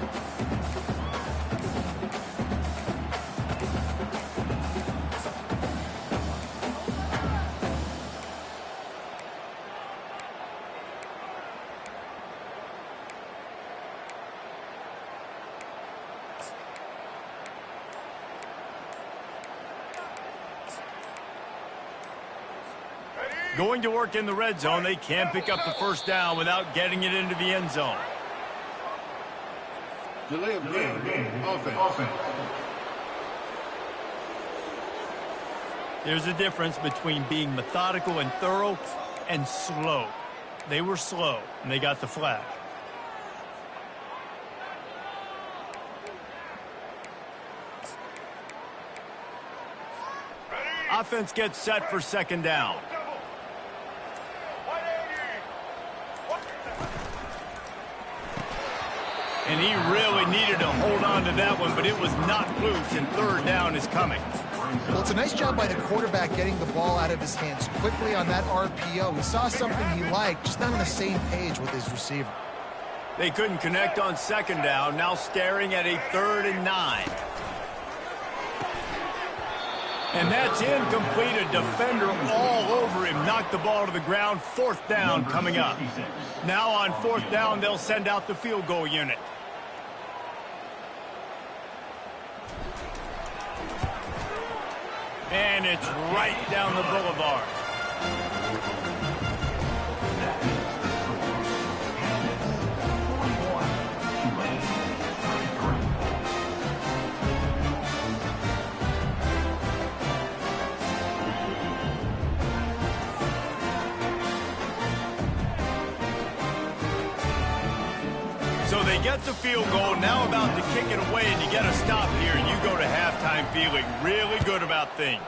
Going to work in the red zone. They can't pick up the first down without getting it into the end zone. Delay of game. Offense. There's a difference between being methodical and thorough and slow. They were slow, and they got the flag. Offense gets set for second down. And he really needed to hold on to that one, but it was knocked loose, and third down is coming. Well, it's a nice job by the quarterback getting the ball out of his hands quickly on that RPO. He saw something he liked, just not on the same page with his receiver. They couldn't connect on second down, now staring at a 3rd and 9. And that's incomplete. A defender all over him. Knocked the ball to the ground. 4th down coming up. Now on 4th down, they'll send out the field goal unit. And it's right down the boulevard. So they get the field goal, now about to kick it away, and you get a stop here, and you go to halftime feeling really good about things.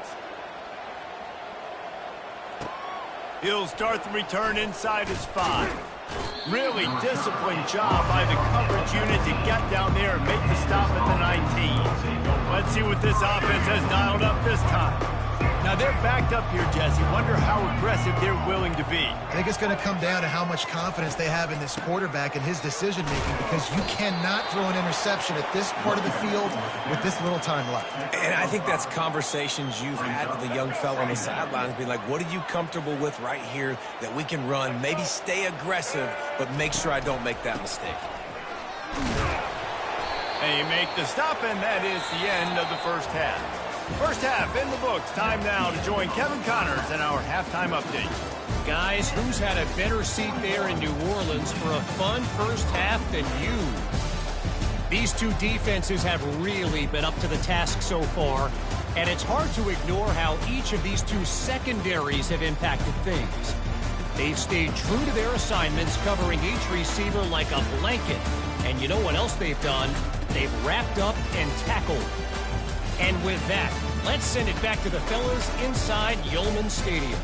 He'll start the return inside his 5. Really disciplined job by the coverage unit to get down there and make the stop at the 19. Let's see what this offense has dialed up this time. Now they're backed up here, Jesse. Wonder how aggressive they're willing to be. I think it's going to come down to how much confidence they have in this quarterback and his decision-making, because you cannot throw an interception at this part of the field with this little time left. And I think that's conversations you've had with the young fella on the sidelines, being like, what are you comfortable with right here that we can run? Maybe stay aggressive, but make sure I don't make that mistake. They make the stop, and that is the end of the first half. First half in the books. Time now to join Kevin Connors in our halftime update. Guys, who's had a better seat there in New Orleans for a fun first half than you? These two defenses have really been up to the task so far, and it's hard to ignore how each of these two secondaries have impacted things. They've stayed true to their assignments, covering each receiver like a blanket. And you know what else they've done? They've wrapped up and tackled. And with that, let's send it back to the fellas inside Yulman Stadium.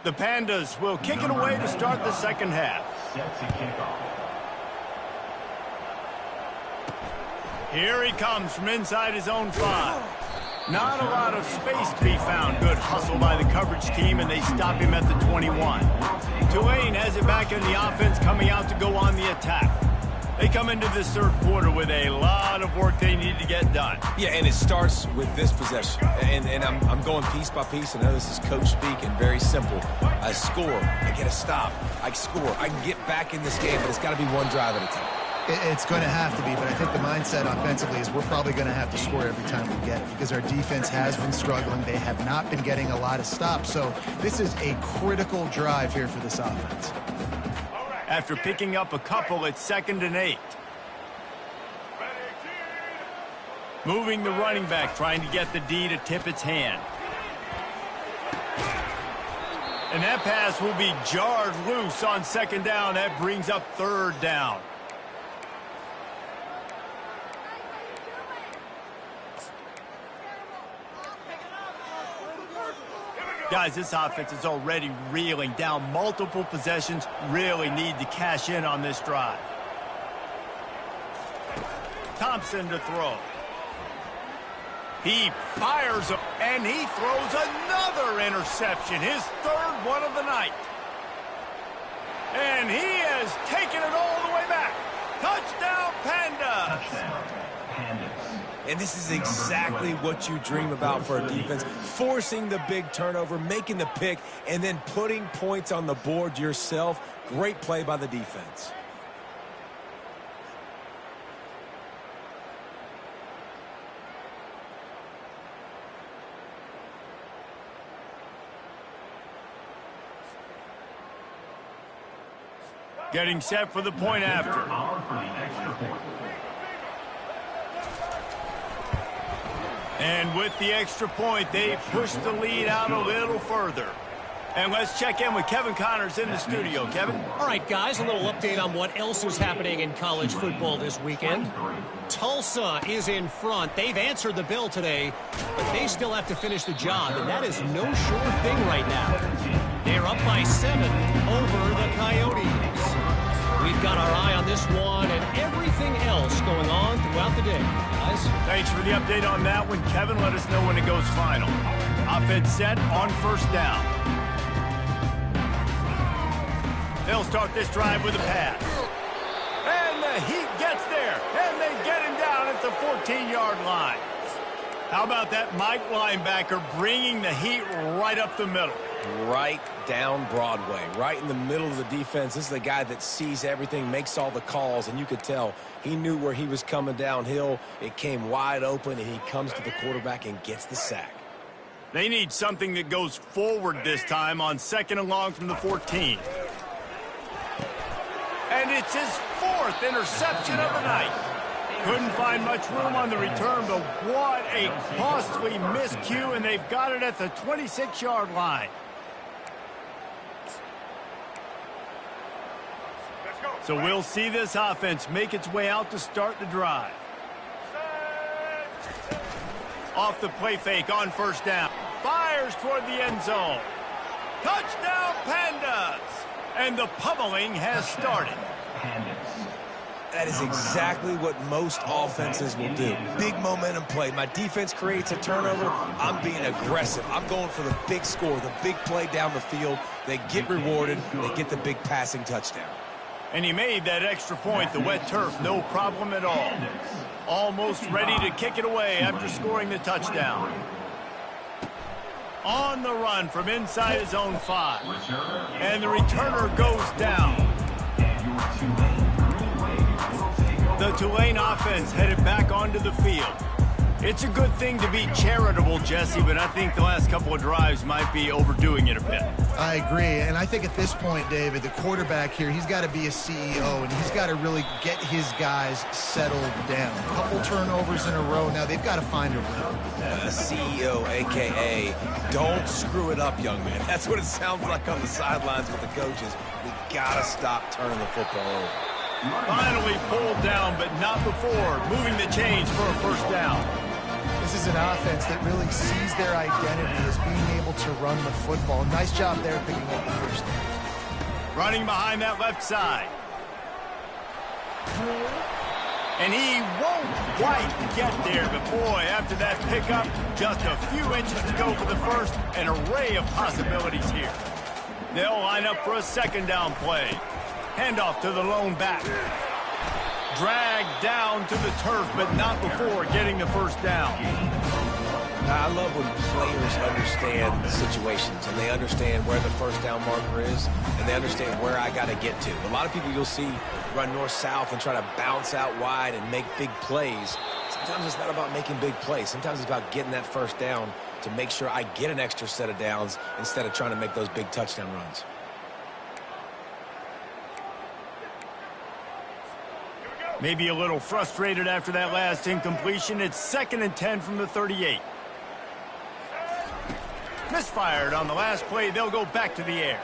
The Pandas will kick it away to start the second half. Set to kickoff. Here he comes from inside his own 5. Not a lot of space to be found. Good hustle by the coverage team, and they stop him at the 21. Tulane has it back in the offense, coming out to go on the attack. They come into this third quarter with a lot of work they need to get done. Yeah, and it starts with this possession. And I'm going piece by piece. I know this is coach speaking, very simple. I score, I get a stop, I score. I can get back in this game, but it's got to be one drive at a time. It's going to have to be, but I think the mindset offensively is we're probably going to have to score every time we get it, because our defense has been struggling. They have not been getting a lot of stops, so this is a critical drive here for this offense. After picking up a couple, it's 2nd and 8. Moving the running back, trying to get the D to tip its hand. And that pass will be jarred loose on 2nd down. That brings up 3rd down. Guys, this offense is already reeling down multiple possessions. Really need to cash in on this drive. Thompson to throw. He fires and he throws another interception. His 3rd one of the night. And he has taken it all the way back. Touchdown, Pandas. Touchdown, Pandas. And this is exactly what you dream about for a defense. Forcing the big turnover, making the pick, and then putting points on the board yourself. Great play by the defense. Getting set for the point after. On for the extra point. And with the extra point, they push the lead out a little further. And let's check in with Kevin Connors in the studio. Kevin? All right, guys, a little update on what else is happening in college football this weekend. Tulsa is in front. They've answered the bell today, but they still have to finish the job, and that is no sure thing right now. They're up by 7 over the Coyotes. We've got our eye on this one and everything else going on throughout the day, guys. Thanks for the update on that one, Kevin. Let us know when it goes final. Offense set on 1st down. They'll start this drive with a pass. And the Heat gets there, and they get him down at the 14-yard line. How about that Mike linebacker bringing the Heat right up the middle? Right down Broadway, right in the middle of the defense. This is the guy that sees everything, makes all the calls, and you could tell he knew where he was coming downhill. It came wide open, and he comes to the quarterback and gets the sack. They need something that goes forward this time on 2nd and long from the 14. And it's his 4th interception of the night. Couldn't find much room on the return, but what a costly miscue, and they've got it at the 26-yard line. So we'll see this offense make its way out to start the drive. Off the play fake on 1st down. Fires toward the end zone. Touchdown, Pandas! And the pummeling has started. That is exactly what most offenses will do. Big momentum play. My defense creates a turnover. I'm being aggressive. I'm going for the big score, the big play down the field. They get rewarded. They get the big passing touchdown. And he made that extra point, the wet turf, no problem at all. Almost ready to kick it away after scoring the touchdown. On the run from inside his own 5. And the returner goes down. The Tulane offense headed back onto the field. It's a good thing to be charitable, Jesse, but I think the last couple of drives might be overdoing it a bit. I agree, and I think at this point, David, the quarterback here, he's got to be a CEO, and he's got to really get his guys settled down. A couple turnovers in a row. Now they've got to find a rhythm. CEO, a.k.a. don't screw it up, young man. That's what it sounds like on the sidelines with the coaches. We got to stop turning the football over. Finally pulled down, but not before moving the chains for a 1st down. This is an offense that really sees their identity as being able to run the football. Nice job there picking up the 1st down. Running behind that left side. And he won't quite get there, but boy, after that pickup, just a few inches to go for the 1st. An array of possibilities here. They'll line up for a 2nd down play. Handoff to the lone back. Dragged down to the turf, but not before getting the 1st down. I love when players understand the situations and they understand where the 1st down marker is and they understand where I got to get to. A lot of people you'll see run north-south and try to bounce out wide and make big plays. Sometimes it's not about making big plays. Sometimes it's about getting that 1st down to make sure I get an extra set of downs instead of trying to make those big touchdown runs. Maybe a little frustrated after that last incompletion. It's 2nd and 10 from the 38. Misfired on the last play. They'll go back to the air.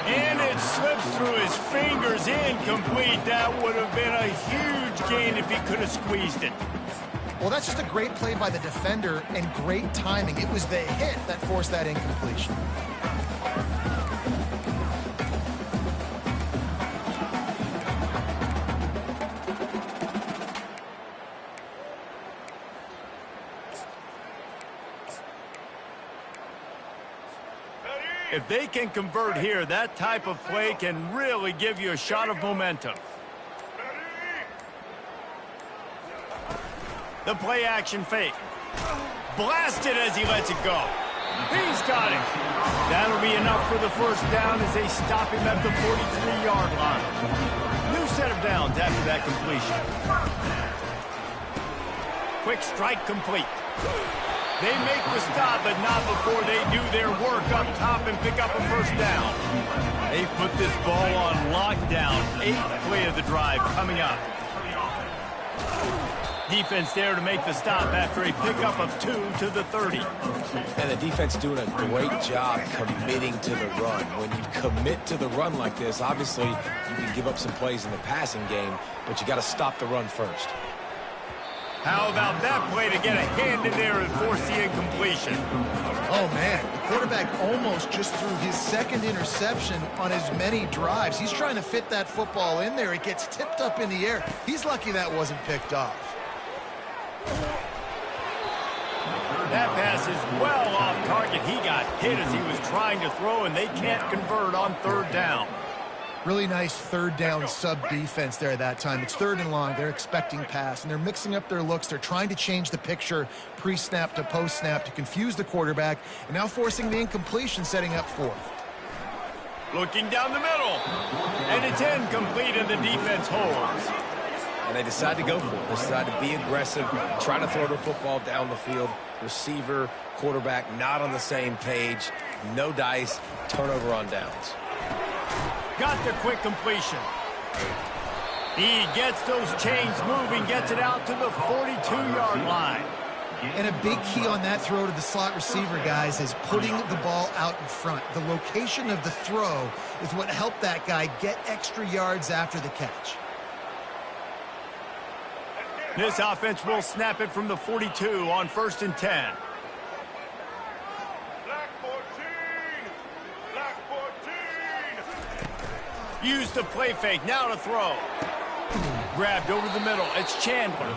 And it slips through his fingers. Incomplete. That would have been a huge gain if he could have squeezed it. Well, that's just a great play by the defender and great timing. It was the hit that forced that incompletion. If they can convert here, that type of play can really give you a shot of momentum. The play action fake. Blasted as he lets it go. He's got it. That'll be enough for the 1st down as they stop him at the 43-yard line. New set of downs after that completion. Quick strike complete. They make the stop, but not before they do their work up top and pick up a 1st down. They've put this ball on lockdown. 8th play of the drive coming up. Defense there to make the stop after a pickup of 2 to the 30. And the defense doing a great job committing to the run. When you commit to the run like this, obviously you can give up some plays in the passing game, but you got to stop the run first. How about that play to get a hand in there and force the incompletion? Oh, man. The quarterback almost just threw his 2nd interception on as many drives. He's trying to fit that football in there. It gets tipped up in the air. He's lucky that wasn't picked off. That pass is well off target. He got hit as he was trying to throw, and they can't convert on 3rd down. Really nice 3rd down sub-defense there that time. It's 3rd and long. They're expecting pass, and they're mixing up their looks. They're trying to change the picture pre-snap to post-snap to confuse the quarterback, and now forcing the incompletion, setting up 4th. Looking down the middle, and it's incomplete, and the defense holds. And they decide to go for it. They decide to be aggressive, try to throw the football down the field. receiver, quarterback not on the same page. No dice, turnover on downs. Got the quick completion. He gets those chains moving, gets it out to the 42-yard line. And a big key on that throw to the slot receiver, guys, is putting the ball out in front. The location of the throw is what helped that guy get extra yards after the catch. This offense will snap it from the 42 on 1st and 10. Black 14. Black 14. Use the play fake. Now to throw. Grabbed over the middle. It's Chandler.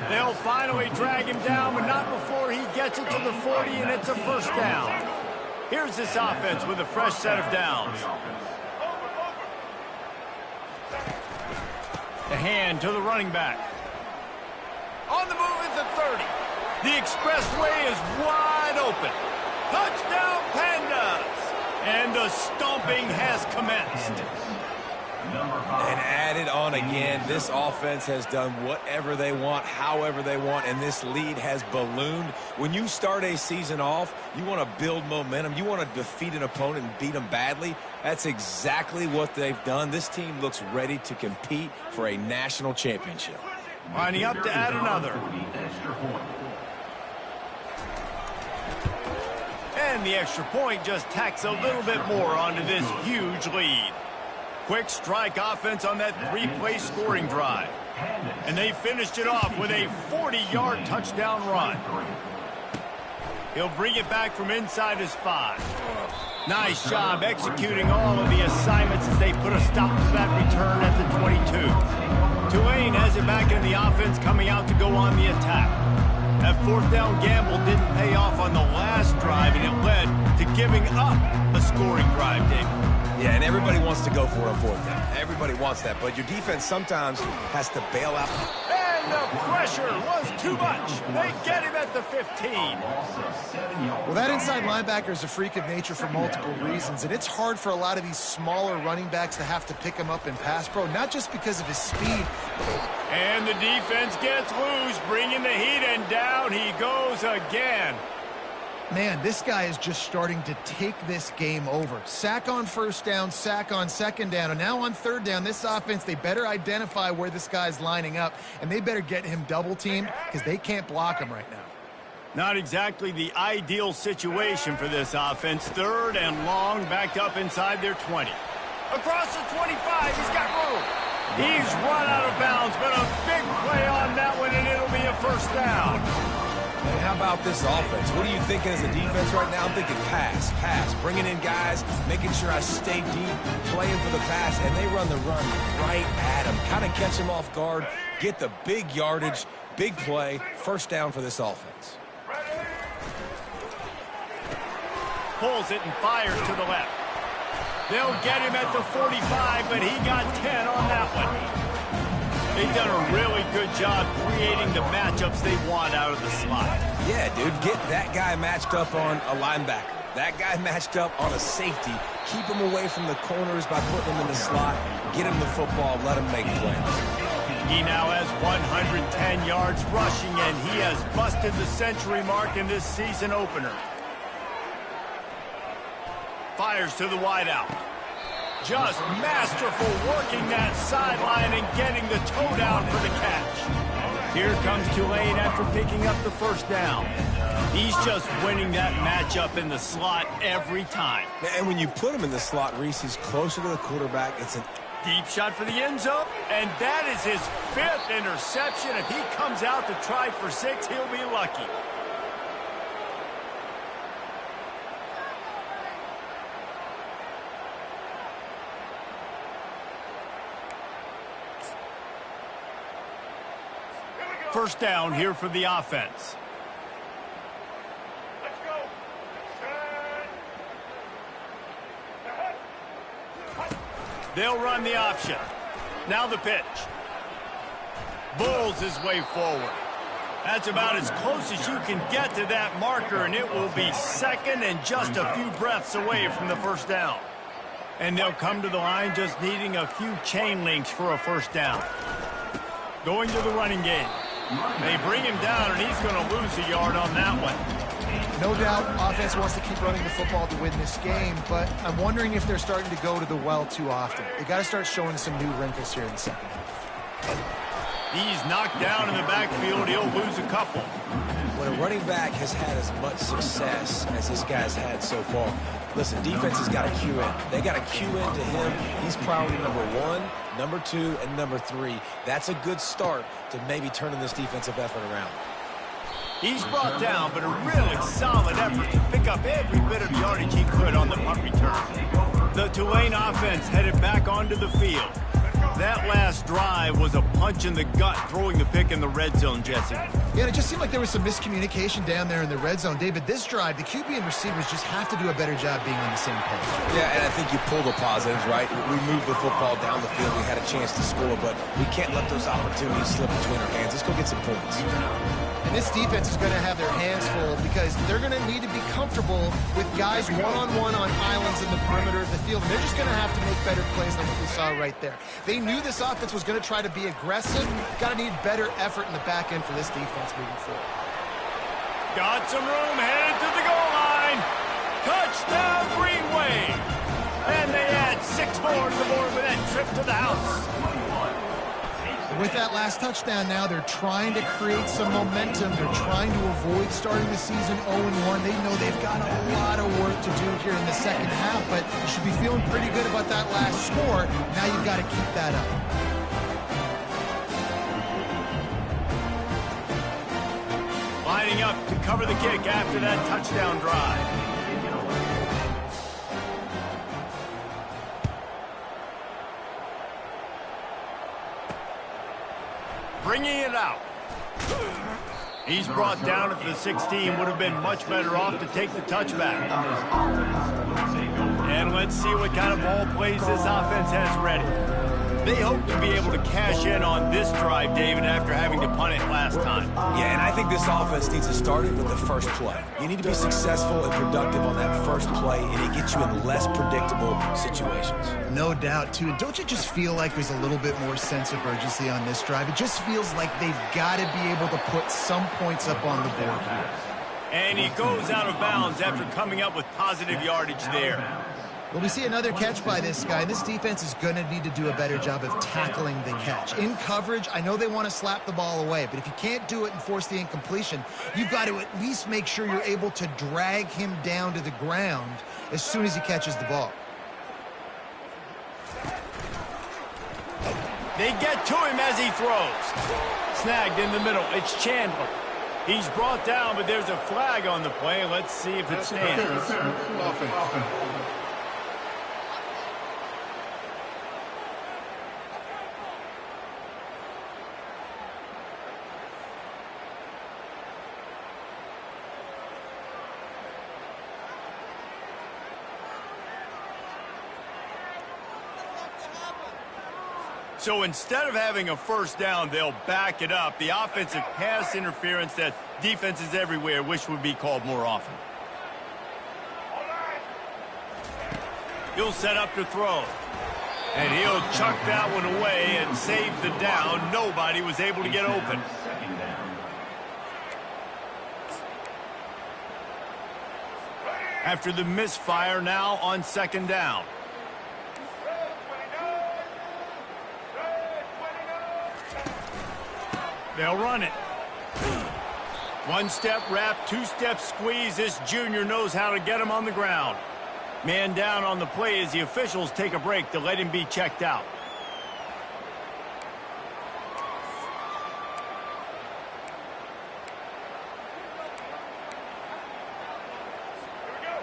They'll finally drag him down, but not before he gets it to the 40, and it's a first down. Here's this offense with a fresh set of downs. The hand to the running back. On the move at the 30. The expressway is wide open. Touchdown, Pandas! And the stomping has commenced. And added on again, this offense has done whatever they want, however they want, and this lead has ballooned. When you start a season off, you want to build momentum. You want to defeat an opponent and beat them badly. That's exactly what they've done. This team looks ready to compete for a national championship. Lining up to add another. And the extra point just tacks a little bit more onto this huge lead. Quick strike offense on that 3-play scoring drive. And they finished it off with a 40-yard touchdown run. He'll bring it back from inside his 5. Nice job executing all of the assignments as they put a stop to that return at the 22. Tulane has it back in the offense, coming out to go on the attack. That 4th down gamble didn't pay off on the last drive, and it led to giving up a scoring drive, Dave. Yeah, and everybody wants to go for it on 4th down. Everybody wants that, but your defense sometimes has to bail out. And the pressure was too much. They get him at the 15. Well, that inside linebacker is a freak of nature for multiple reasons, and it's hard for a lot of these smaller running backs to have to pick him up in pass pro, not just because of his speed. And the defense gets loose, bringing the heat, and down he goes again. Man, this guy is just starting to take this game over. Sack on 1st down, sack on 2nd down, and now on 3rd down, this offense, they better identify where this guy's lining up, and they better get him double-teamed because they can't block him right now. Not exactly the ideal situation for this offense. 3rd and long, backed up inside their 20. Across the 25, he's got room. He's run out of bounds, but a big play on that one, and it'll be a first down. And how about this offense? What are you thinking as a defense right now? I'm thinking pass, bringing in guys, making sure I stay deep, playing for the pass, and they run the run right at him. Kind of catch him off guard, get the big yardage, big play, first down for this offense. Pulls it and fires to the left. They'll get him at the 45, but he got 10 on that one. They've done a really good job creating the matchups they want out of the slot. Yeah, dude, get that guy matched up on a linebacker. That guy matched up on a safety. Keep him away from the corners by putting him in the slot. Get him the football, let him make plays. He now has 110 yards rushing, and he has busted the century mark in this season opener. Fires to the wideout. Just masterful working that sideline and getting the toe down for the catch. Here comes Tulane after picking up the first down. He's just winning that matchup in the slot every time. And when you put him in the slot, Reese, he's closer to the quarterback. It's a deep shot for the end zone, and that is his 5th interception. If he comes out to try for 6, he'll be lucky. First down here for the offense. Let's go. They'll run the option. Now the pitch. Bulls his way forward. That's about as close as you can get to that marker, and it will be 2nd and just a few breaths away from the first down. And they'll come to the line just needing a few chain links for a first down. Going to the running game. They bring him down, and he's going to lose a yard on that one. No doubt offense wants to keep running the football to win this game, but I'm wondering if they're starting to go to the well too often. They got to start showing some new wrinkles here in the second half. He's knocked down in the backfield. He'll lose a couple. When a running back has had as much success as this guy's had so far, listen, defense has got to cue in. They got to cue into him. He's priority number 1, number 2, and number 3. That's a good start to maybe turning this defensive effort around. He's brought down, but a really solid effort to pick up every bit of yardage he could on the punt return. The Tulane offense headed back onto the field. That last drive was a punch in the gut, throwing the pick in the red zone, Jesse. Yeah, it just seemed like there was some miscommunication down there in the red zone. David, this drive, the QB and receivers just have to do a better job being on the same page. Yeah, and I think you pull the positives, right? We moved the football down the field. We had a chance to score, but we can't let those opportunities slip between our hands. Let's go get some points. And this defense is going to have their hands full because they're going to need to be comfortable with guys one-on-one on islands in the perimeter of the field. And they're just going to have to make better plays than what we saw right there. They knew this offense was going to try to be aggressive. Got to need better effort in the back end for this defense moving forward. Got some room, headed to the goal line. Touchdown, Green Wave. And they add 6 more to the board with that trip to the house. With that last touchdown now, they're trying to create some momentum. They're trying to avoid starting the season 0-1. They know they've got a lot of work to do here in the second half, but you should be feeling pretty good about that last score. Now you've got to keep that up. Lining up to cover the kick after that touchdown drive. Bringing it out. He's brought down at the 16. Would have been much better off to take the touchback. And let's see what kind of ball plays this offense has ready. They hope to be able to cash in on this drive, David, after having to punt it last time. Yeah, and I think this offense needs to start it with the first play. You need to be successful and productive on that first play, and it gets you in less predictable situations. No doubt, too. And don't you just feel like there's a little bit more sense of urgency on this drive? It just feels like they've got to be able to put some points up on the board here. And he goes out of bounds after coming up with positive yardage there. Well, we see another catch by this guy. This defense is going to need to do a better job of tackling the catch. In coverage, I know they want to slap the ball away, but if you can't do it and force the incompletion, you've got to at least make sure you're able to drag him down to the ground as soon as he catches the ball. They get to him as he throws. Snagged in the middle. It's Chandler. He's brought down, but there's a flag on the play. Let's see if it stands. So instead of having a first down, they'll back it up. The offensive pass interference that defenses everywhere wish would be called more often. He'll set up to throw. And he'll chuck that one away and save the down. Nobody was able to get open. After the misfire, now on second down. They'll run it. One-step wrap, two-step squeeze. This junior knows how to get him on the ground. Man down on the play as the officials take a break to let him be checked out.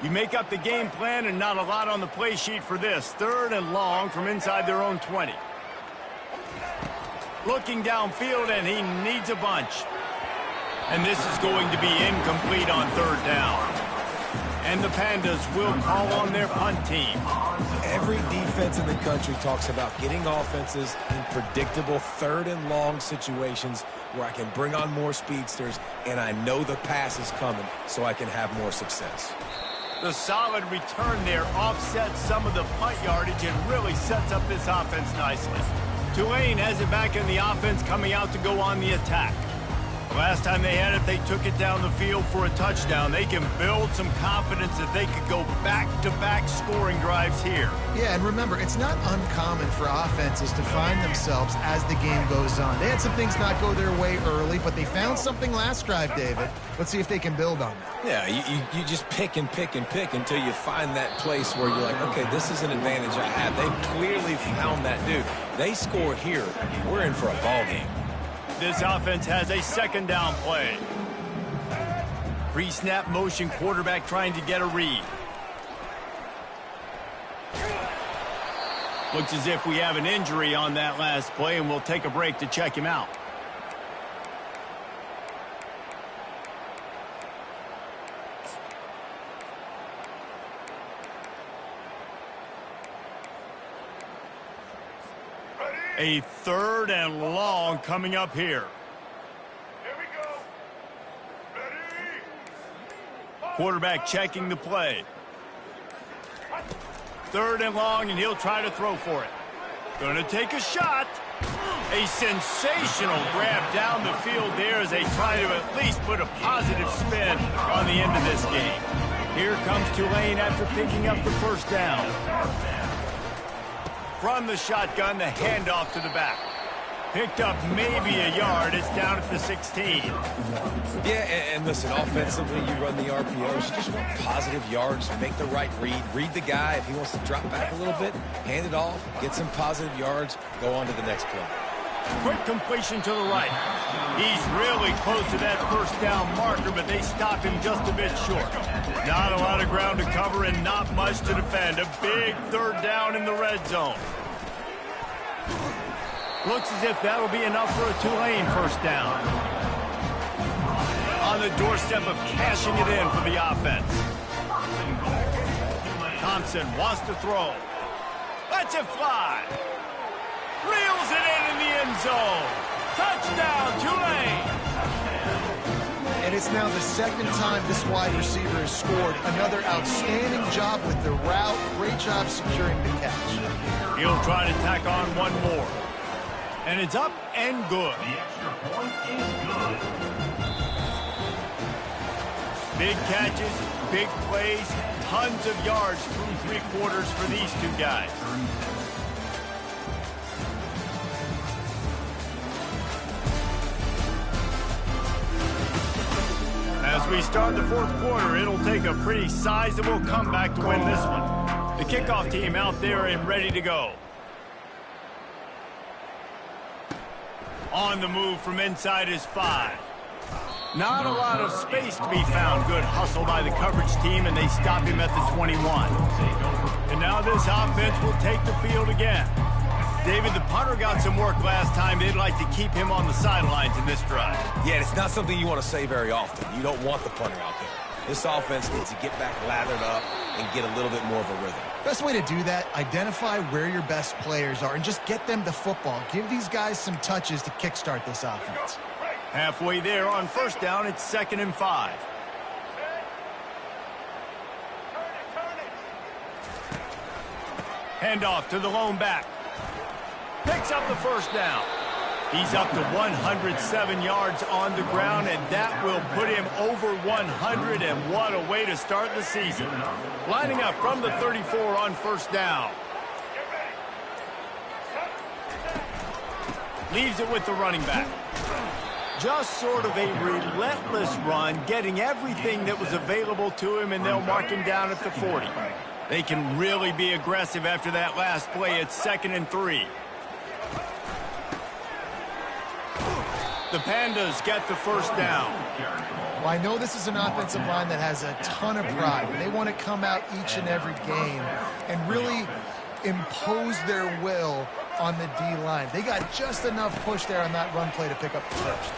You make up the game plan and not a lot on the play sheet for this. 3rd and long from inside their own 20. Looking downfield, and he needs a bunch. And this is going to be incomplete on 3rd down. And the Pandas will call on their punt team. Every defense in the country talks about getting offenses in predictable 3rd and long situations where I can bring on more speedsters, and I know the pass is coming, so I can have more success. The solid return there offsets some of the punt yardage and really sets up this offense nicely. Tulane has it back in the offense, coming out to go on the attack. Last time they had it, they took it down the field for a touchdown. They can build some confidence that they could go back-to-back scoring drives here. Yeah, and remember, it's not uncommon for offenses to find themselves as the game goes on. They had some things not go their way early, but they found something last drive, David. Let's see if they can build on that. Yeah, you just pick and pick and pick until you find that place where you're like, okay, this is an advantage I have. They clearly found that dude. They score here, we're in for a ball game. This offense has a second down play. Pre-snap motion, quarterback trying to get a read. Looks as if we have an injury on that last play, and we'll take a break to check him out. A third and long coming up here. Here we go. Ready. Quarterback checking the play. Third and long, and he'll try to throw for it. Going to take a shot. A sensational grab down the field there as they try to at least put a positive spin on the end of this game. Here comes Tulane after picking up the first down. From the shotgun, the handoff to the back. Picked up maybe a yard. It's down at the 16. Yeah, and listen, offensively, you run the RPOs. You just want positive yards, make the right read. Read the guy. If he wants to drop back a little bit, hand it off, get some positive yards, go on to the next play. Quick completion to the right. He's really close to that first down marker, but they stop him just a bit short. Not a lot of ground to cover and not much to defend. A big third down in the red zone. Looks as if that'll be enough for a Tulane first down. On the doorstep of cashing it in for the offense. Thompson wants to throw. Lets it fly. Reels it in the end zone. Touchdown, Tulane. And it's now the second time this wide receiver has scored. Another outstanding job with the route. Great job securing the catch. He'll try to tack on one more. And it's up and good. The extra point is good. Big catches, big plays, tons of yards through three quarters for these two guys. As we start the fourth quarter, it'll take a pretty sizable comeback to win this one. The kickoff team out there and ready to go. On the move from inside his 5. Not a lot of space to be found. Good hustle by the coverage team, and they stop him at the 21. And now this offense will take the field again. David, the punter got some work last time. They'd like to keep him on the sidelines in this drive. Yeah, it's not something you want to say very often. You don't want the punter out there. This offense needs to get back lathered up and get a little bit more of a rhythm. Best way to do that, identify where your best players are and just get them the football. Give these guys some touches to kickstart this offense. Halfway there on first down, it's 2nd and 5. Handoff to the lone back. Picks up the first down. He's up to 107 yards on the ground, and that will put him over 100, and what a way to start the season. Lining up from the 34 on first down. Leaves it with the running back. Just sort of a relentless run, getting everything that was available to him, and they'll mark him down at the 40. They can really be aggressive after that last play. It's 2nd and 3. The Pandas get the first down. Well, I know this is an offensive line that has a ton of pride. They want to come out each and every game and really impose their will on the D-line. They got just enough push there on that run play to pick up the first.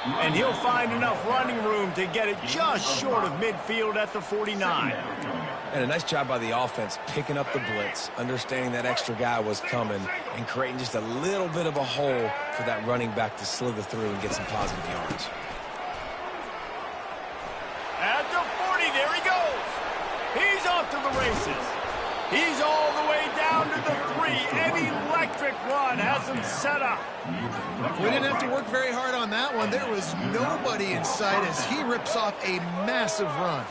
And he'll find enough running room to get it just short of midfield at the 49. And a nice job by the offense picking up the blitz, understanding that extra guy was coming, and creating just a little bit of a hole for that running back to slither through and get some positive yards. At the 40, there he goes. He's off to the races. He's all the way down to the 3. An electric run has him set up. We didn't have to work very hard on that one. There was nobody in sight as he rips off a massive run.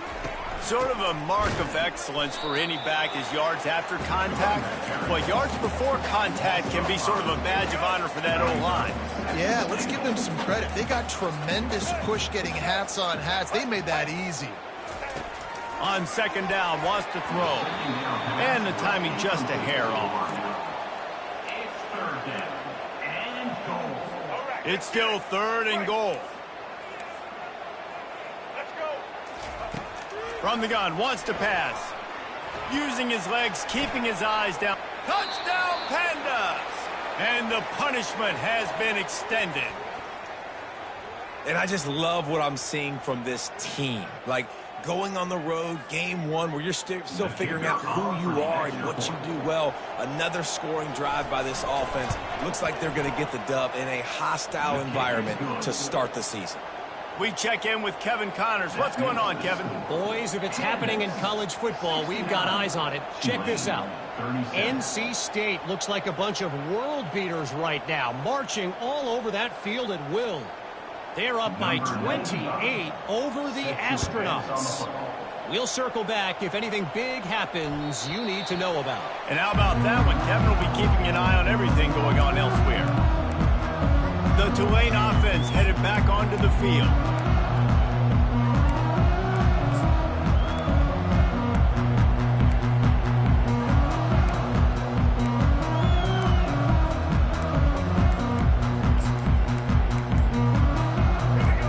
Sort of a mark of excellence for any back is yards after contact. But yards before contact can be sort of a badge of honor for that O-line. Yeah, let's give them some credit. They got tremendous push getting hats on hats. They made that easy. On second down, wants to throw. And the timing just a hair off. It's third down and goal. It's still 3rd and goal. Let's go. From the gun, wants to pass. Using his legs, keeping his eyes down. Touchdown, Pandas! And the punishment has been extended. And I just love what I'm seeing from this team. Like, going on the road, game 1, where you're still figuring out who you are and what you do well. Another scoring drive by this offense. Looks like they're going to get the dub in a hostile environment to start the season. We check in with Kevin Connors. What's going on, Kevin? Boys, if it's happening in college football, we've got eyes on it. Check this out. NC State looks like a bunch of world beaters right now, marching all over that field at will. They're up by 28 over the Astronauts. We'll circle back if anything big happens you need to know about. And how about that one? Kevin will be keeping an eye on everything going on elsewhere. The Tulane offense headed back onto the field.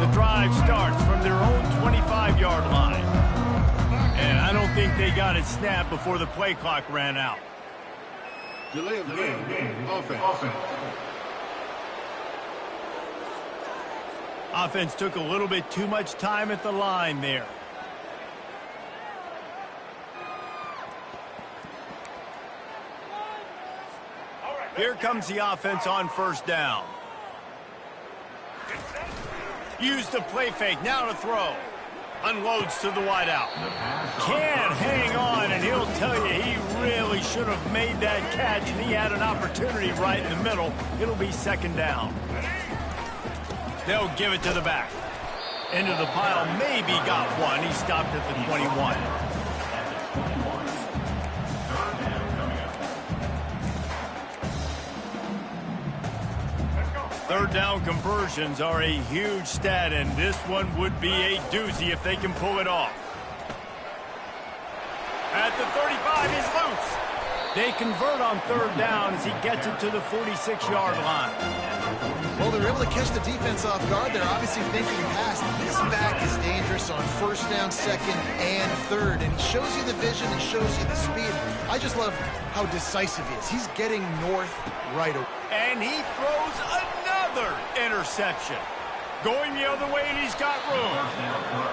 The drive starts from their own 25-yard line. And I don't think they got it snapped before the play clock ran out. Delay of game. Offense. Offense took a little bit too much time at the line there. Here comes the offense on first down. Use the play fake, now to throw. Unloads to the wideout. Can't hang on, and he'll tell you he really should have made that catch, and he had an opportunity right in the middle. It'll be second down. They'll give it to the back. Into the pile, maybe got one. He stopped at the 21. Third down conversions are a huge stat, and this one would be a doozy if they can pull it off. At the 35, he's loose. They convert on third down as he gets it to the 46-yard line. Well, they're able to catch the defense off guard. They're obviously thinking pass. This back is dangerous on first down, second, and third. And he shows you the vision and shows you the speed. I just love how decisive he is. He's getting north right away. And he throws another interception. Going the other way, and he's got room.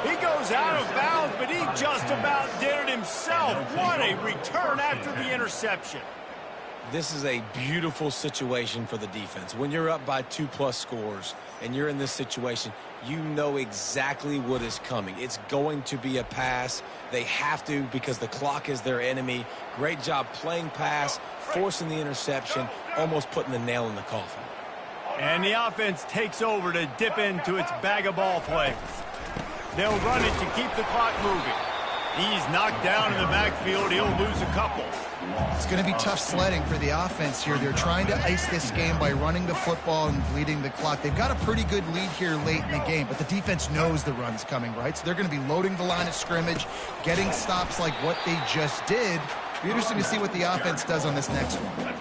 He goes out of bounds, but he just about did it himself. What a return after the interception. This is a beautiful situation for the defense. When you're up by 2+ scores and you're in this situation, you know exactly what is coming. It's going to be a pass. They have to because the clock is their enemy. Great job playing pass, forcing the interception, almost putting the nail in the coffin. And the offense takes over to dip into its bag of ball plays. They'll run it to keep the clock moving. He's knocked down in the backfield. He'll lose a couple. It's going to be tough sledding for the offense here. They're trying to ice this game by running the football and bleeding the clock. They've got a pretty good lead here late in the game, but the defense knows the run's coming, right? So they're going to be loading the line of scrimmage, getting stops like what they just did. It'll be interesting to see what the offense does on this next one.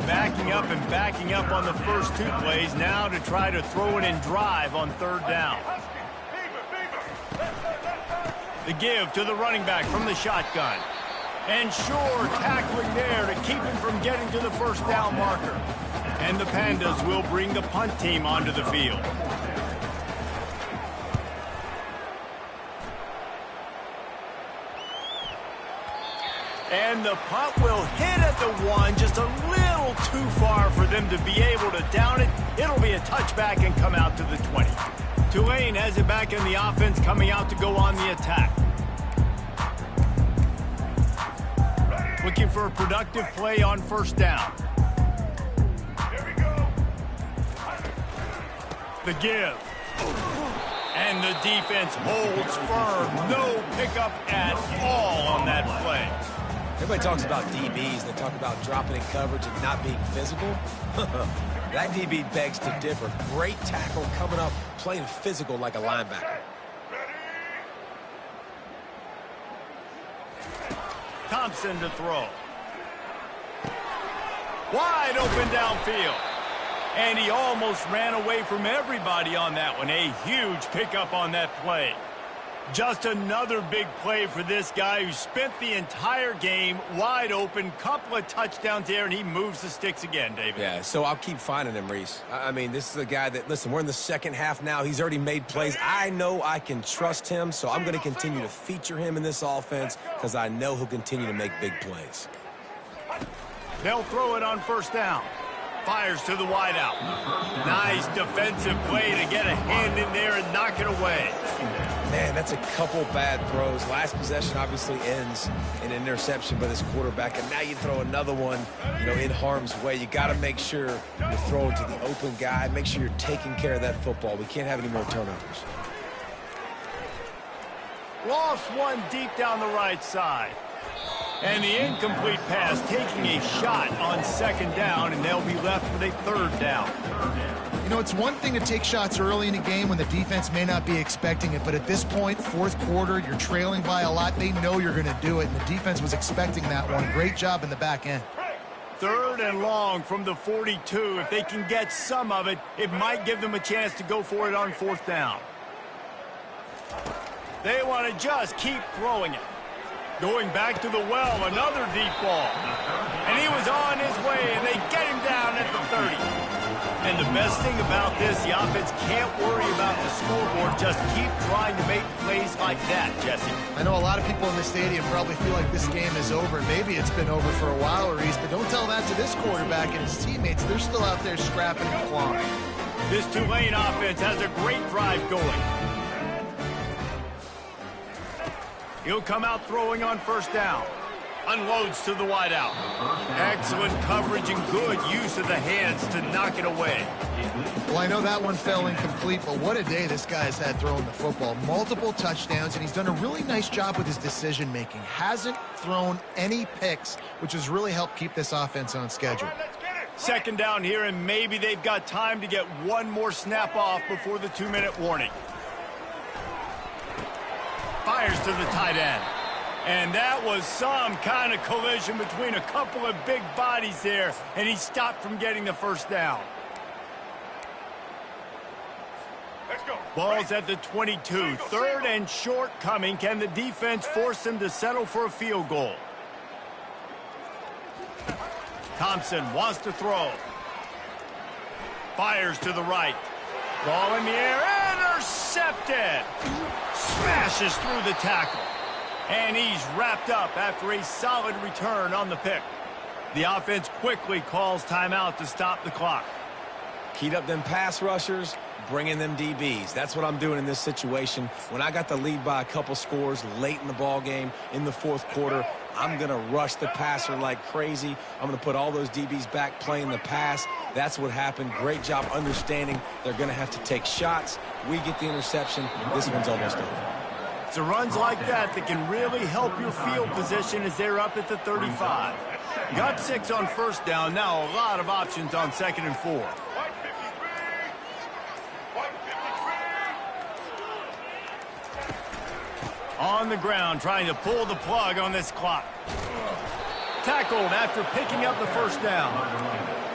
Backing up on the first two plays now to try to throw it and drive on third down. The give to the running back from the shotgun. And sure, tackling there to keep him from getting to the first down marker. And the Pandas will bring the punt team onto the field. And the punt will hit at the 1, just a little too far for them to be able to down it. It'll be a touchback and come out to the 20. Tulane has it back in the offense, coming out to go on the attack. Looking for a productive play on first down. The give. And the defense holds firm. No pickup at all on that play. Everybody talks about DBs. They talk about dropping in coverage and not being physical. That DB begs to differ. Great tackle coming up, playing physical like a linebacker. Thompson to throw. Wide open downfield. And he almost ran away from everybody on that one. A huge pickup on that play. Just another big play for this guy who spent the entire game wide open. Couple of touchdowns there, and he moves the sticks again, David. Yeah, so I'll keep finding him, Reese. I mean, this is a guy that, listen, we're in the second half now. He's already made plays. I know I can trust him, so I'm going to continue to feature him in this offense because I know he'll continue to make big plays. They'll throw it on first down. Fires to the wideout. Nice defensive play to get a hand in there and knock it away. Man, that's a couple bad throws. Last possession obviously ends in an interception by this quarterback, and now you throw another one, in harm's way. You got to make sure you're throwing to the open guy. Make sure you're taking care of that football. We can't have any more turnovers. Lost one deep down the right side. And the incomplete pass taking a shot on second down, and they'll be left with a third down. It's one thing to take shots early in a game when the defense may not be expecting it, but at this point, fourth quarter, you're trailing by a lot. They know you're going to do it, and the defense was expecting that one. Great job in the back end. Third and long from the 42. If they can get some of it, it might give them a chance to go for it on fourth down. They want to just keep throwing it. Going back to the well, another deep ball. And he was on his way, and they get him down at the 30. And the best thing about this, the offense can't worry about the scoreboard. Just keep trying to make plays like that, Jesse. I know a lot of people in the stadium probably feel like this game is over. Maybe it's been over for a while, Reese, but don't tell that to this quarterback and his teammates. They're still out there scrapping and clawing. This Tulane offense has a great drive going. He'll come out throwing on first down. Unloads to the wideout. Excellent coverage and good use of the hands to knock it away. Well, I know that one fell incomplete, but what a day this guy has had throwing the football. Multiple touchdowns, and he's done a really nice job with his decision-making. Hasn't thrown any picks, which has really helped keep this offense on schedule. Second down here, and maybe they've got time to get one more snap off before the 2-minute warning. Fires to the tight end. And that was some kind of collision between a couple of big bodies there, and he stopped from getting the first down. Let's go. Ball's at the 22. Third and short coming. Can the defense force them to settle for a field goal? Thompson wants to throw. Fires to the right. Ball in the air. Intercepted. Smashes through the tackle. And he's wrapped up after a solid return on the pick. The offense quickly calls timeout to stop the clock. Keyed up them pass rushers, bringing them DBs. That's what I'm doing in this situation. When I got the lead by a couple scores late in the ball game in the fourth quarter, I'm going to rush the passer like crazy. I'm going to put all those DBs back playing the pass. That's what happened. Great job understanding they're going to have to take shots. We get the interception. This one's almost over. It's the runs like that that can really help your field position as they're up at the 35. Got 6 on first down. Now a lot of options on second and 4. On the ground, trying to pull the plug on this clock. Tackled after picking up the first down.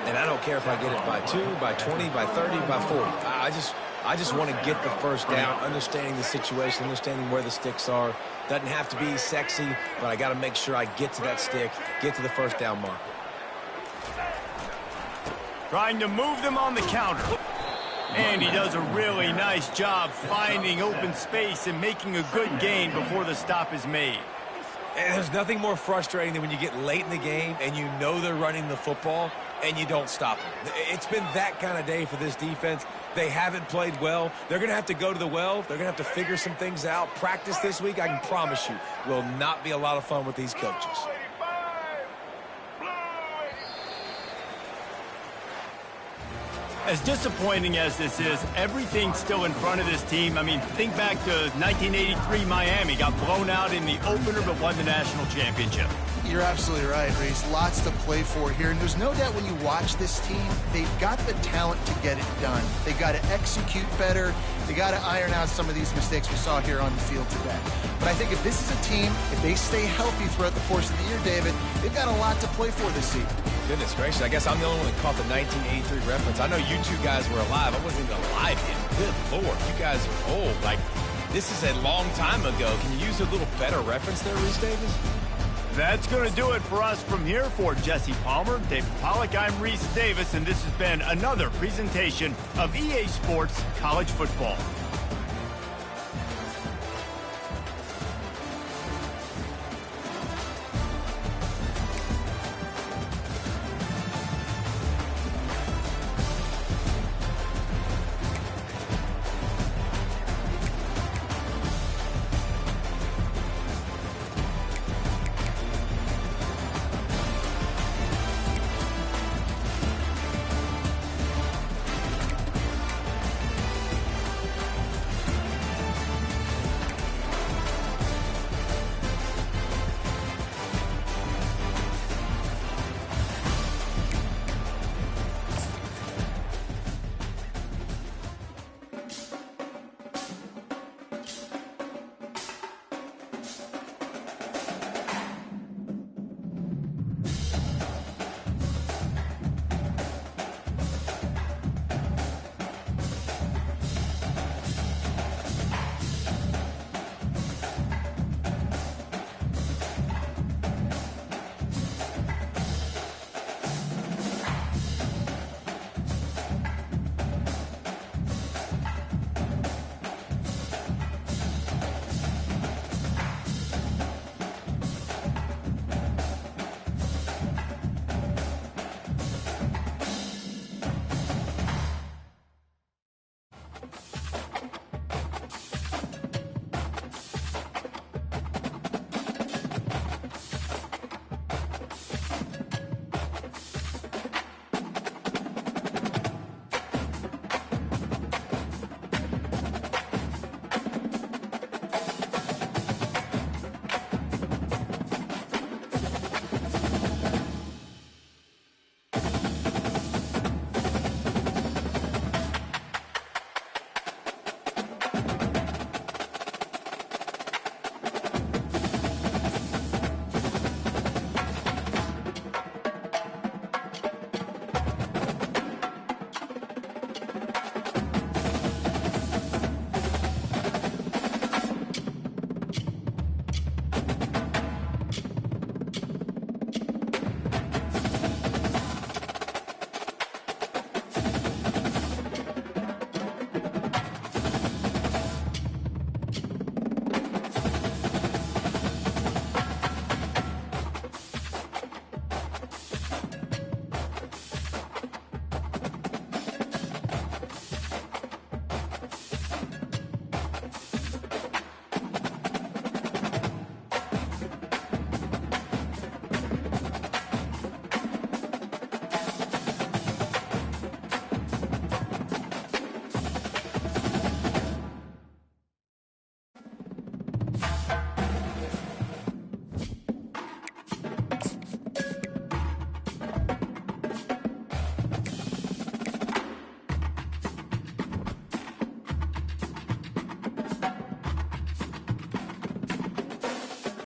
And I don't care if I get it by 2, by 20, by 30, by 40. I just want to get the first down, understanding the situation, understanding where the sticks are. Doesn't have to be sexy, but I got to make sure I get to that stick, get to the first down marker. Trying to move them on the counter. And he does a really nice job finding open space and making a good gain before the stop is made. And there's nothing more frustrating than when you get late in the game and you know they're running the football and you don't stop them. It's been that kind of day for this defense. They haven't played well. They're going to have to go to the well. They're going to have to figure some things out. Practice this week, I can promise you, will not be a lot of fun with these coaches. As disappointing as this is, everything's still in front of this team. I mean, think back to 1983 Miami. Got blown out in the opener but won the national championship. You're absolutely right, Reese. Lots to play for here. And there's no doubt when you watch this team, they've got the talent to get it done. They got to execute better. They got to iron out some of these mistakes we saw here on the field today. But I think if this is a team, if they stay healthy throughout the course of the year, David, they've got a lot to play for this season. Goodness gracious, I guess I'm the only one that caught the 1983 reference. I know you two guys were alive. I wasn't even alive yet. Good Lord, you guys are old. Like, this is a long time ago. Can you use a little better reference there, Reese Davis? That's going to do it for us from here. For Jesse Palmer, David Pollack, I'm Reese Davis, and this has been another presentation of EA Sports College Football.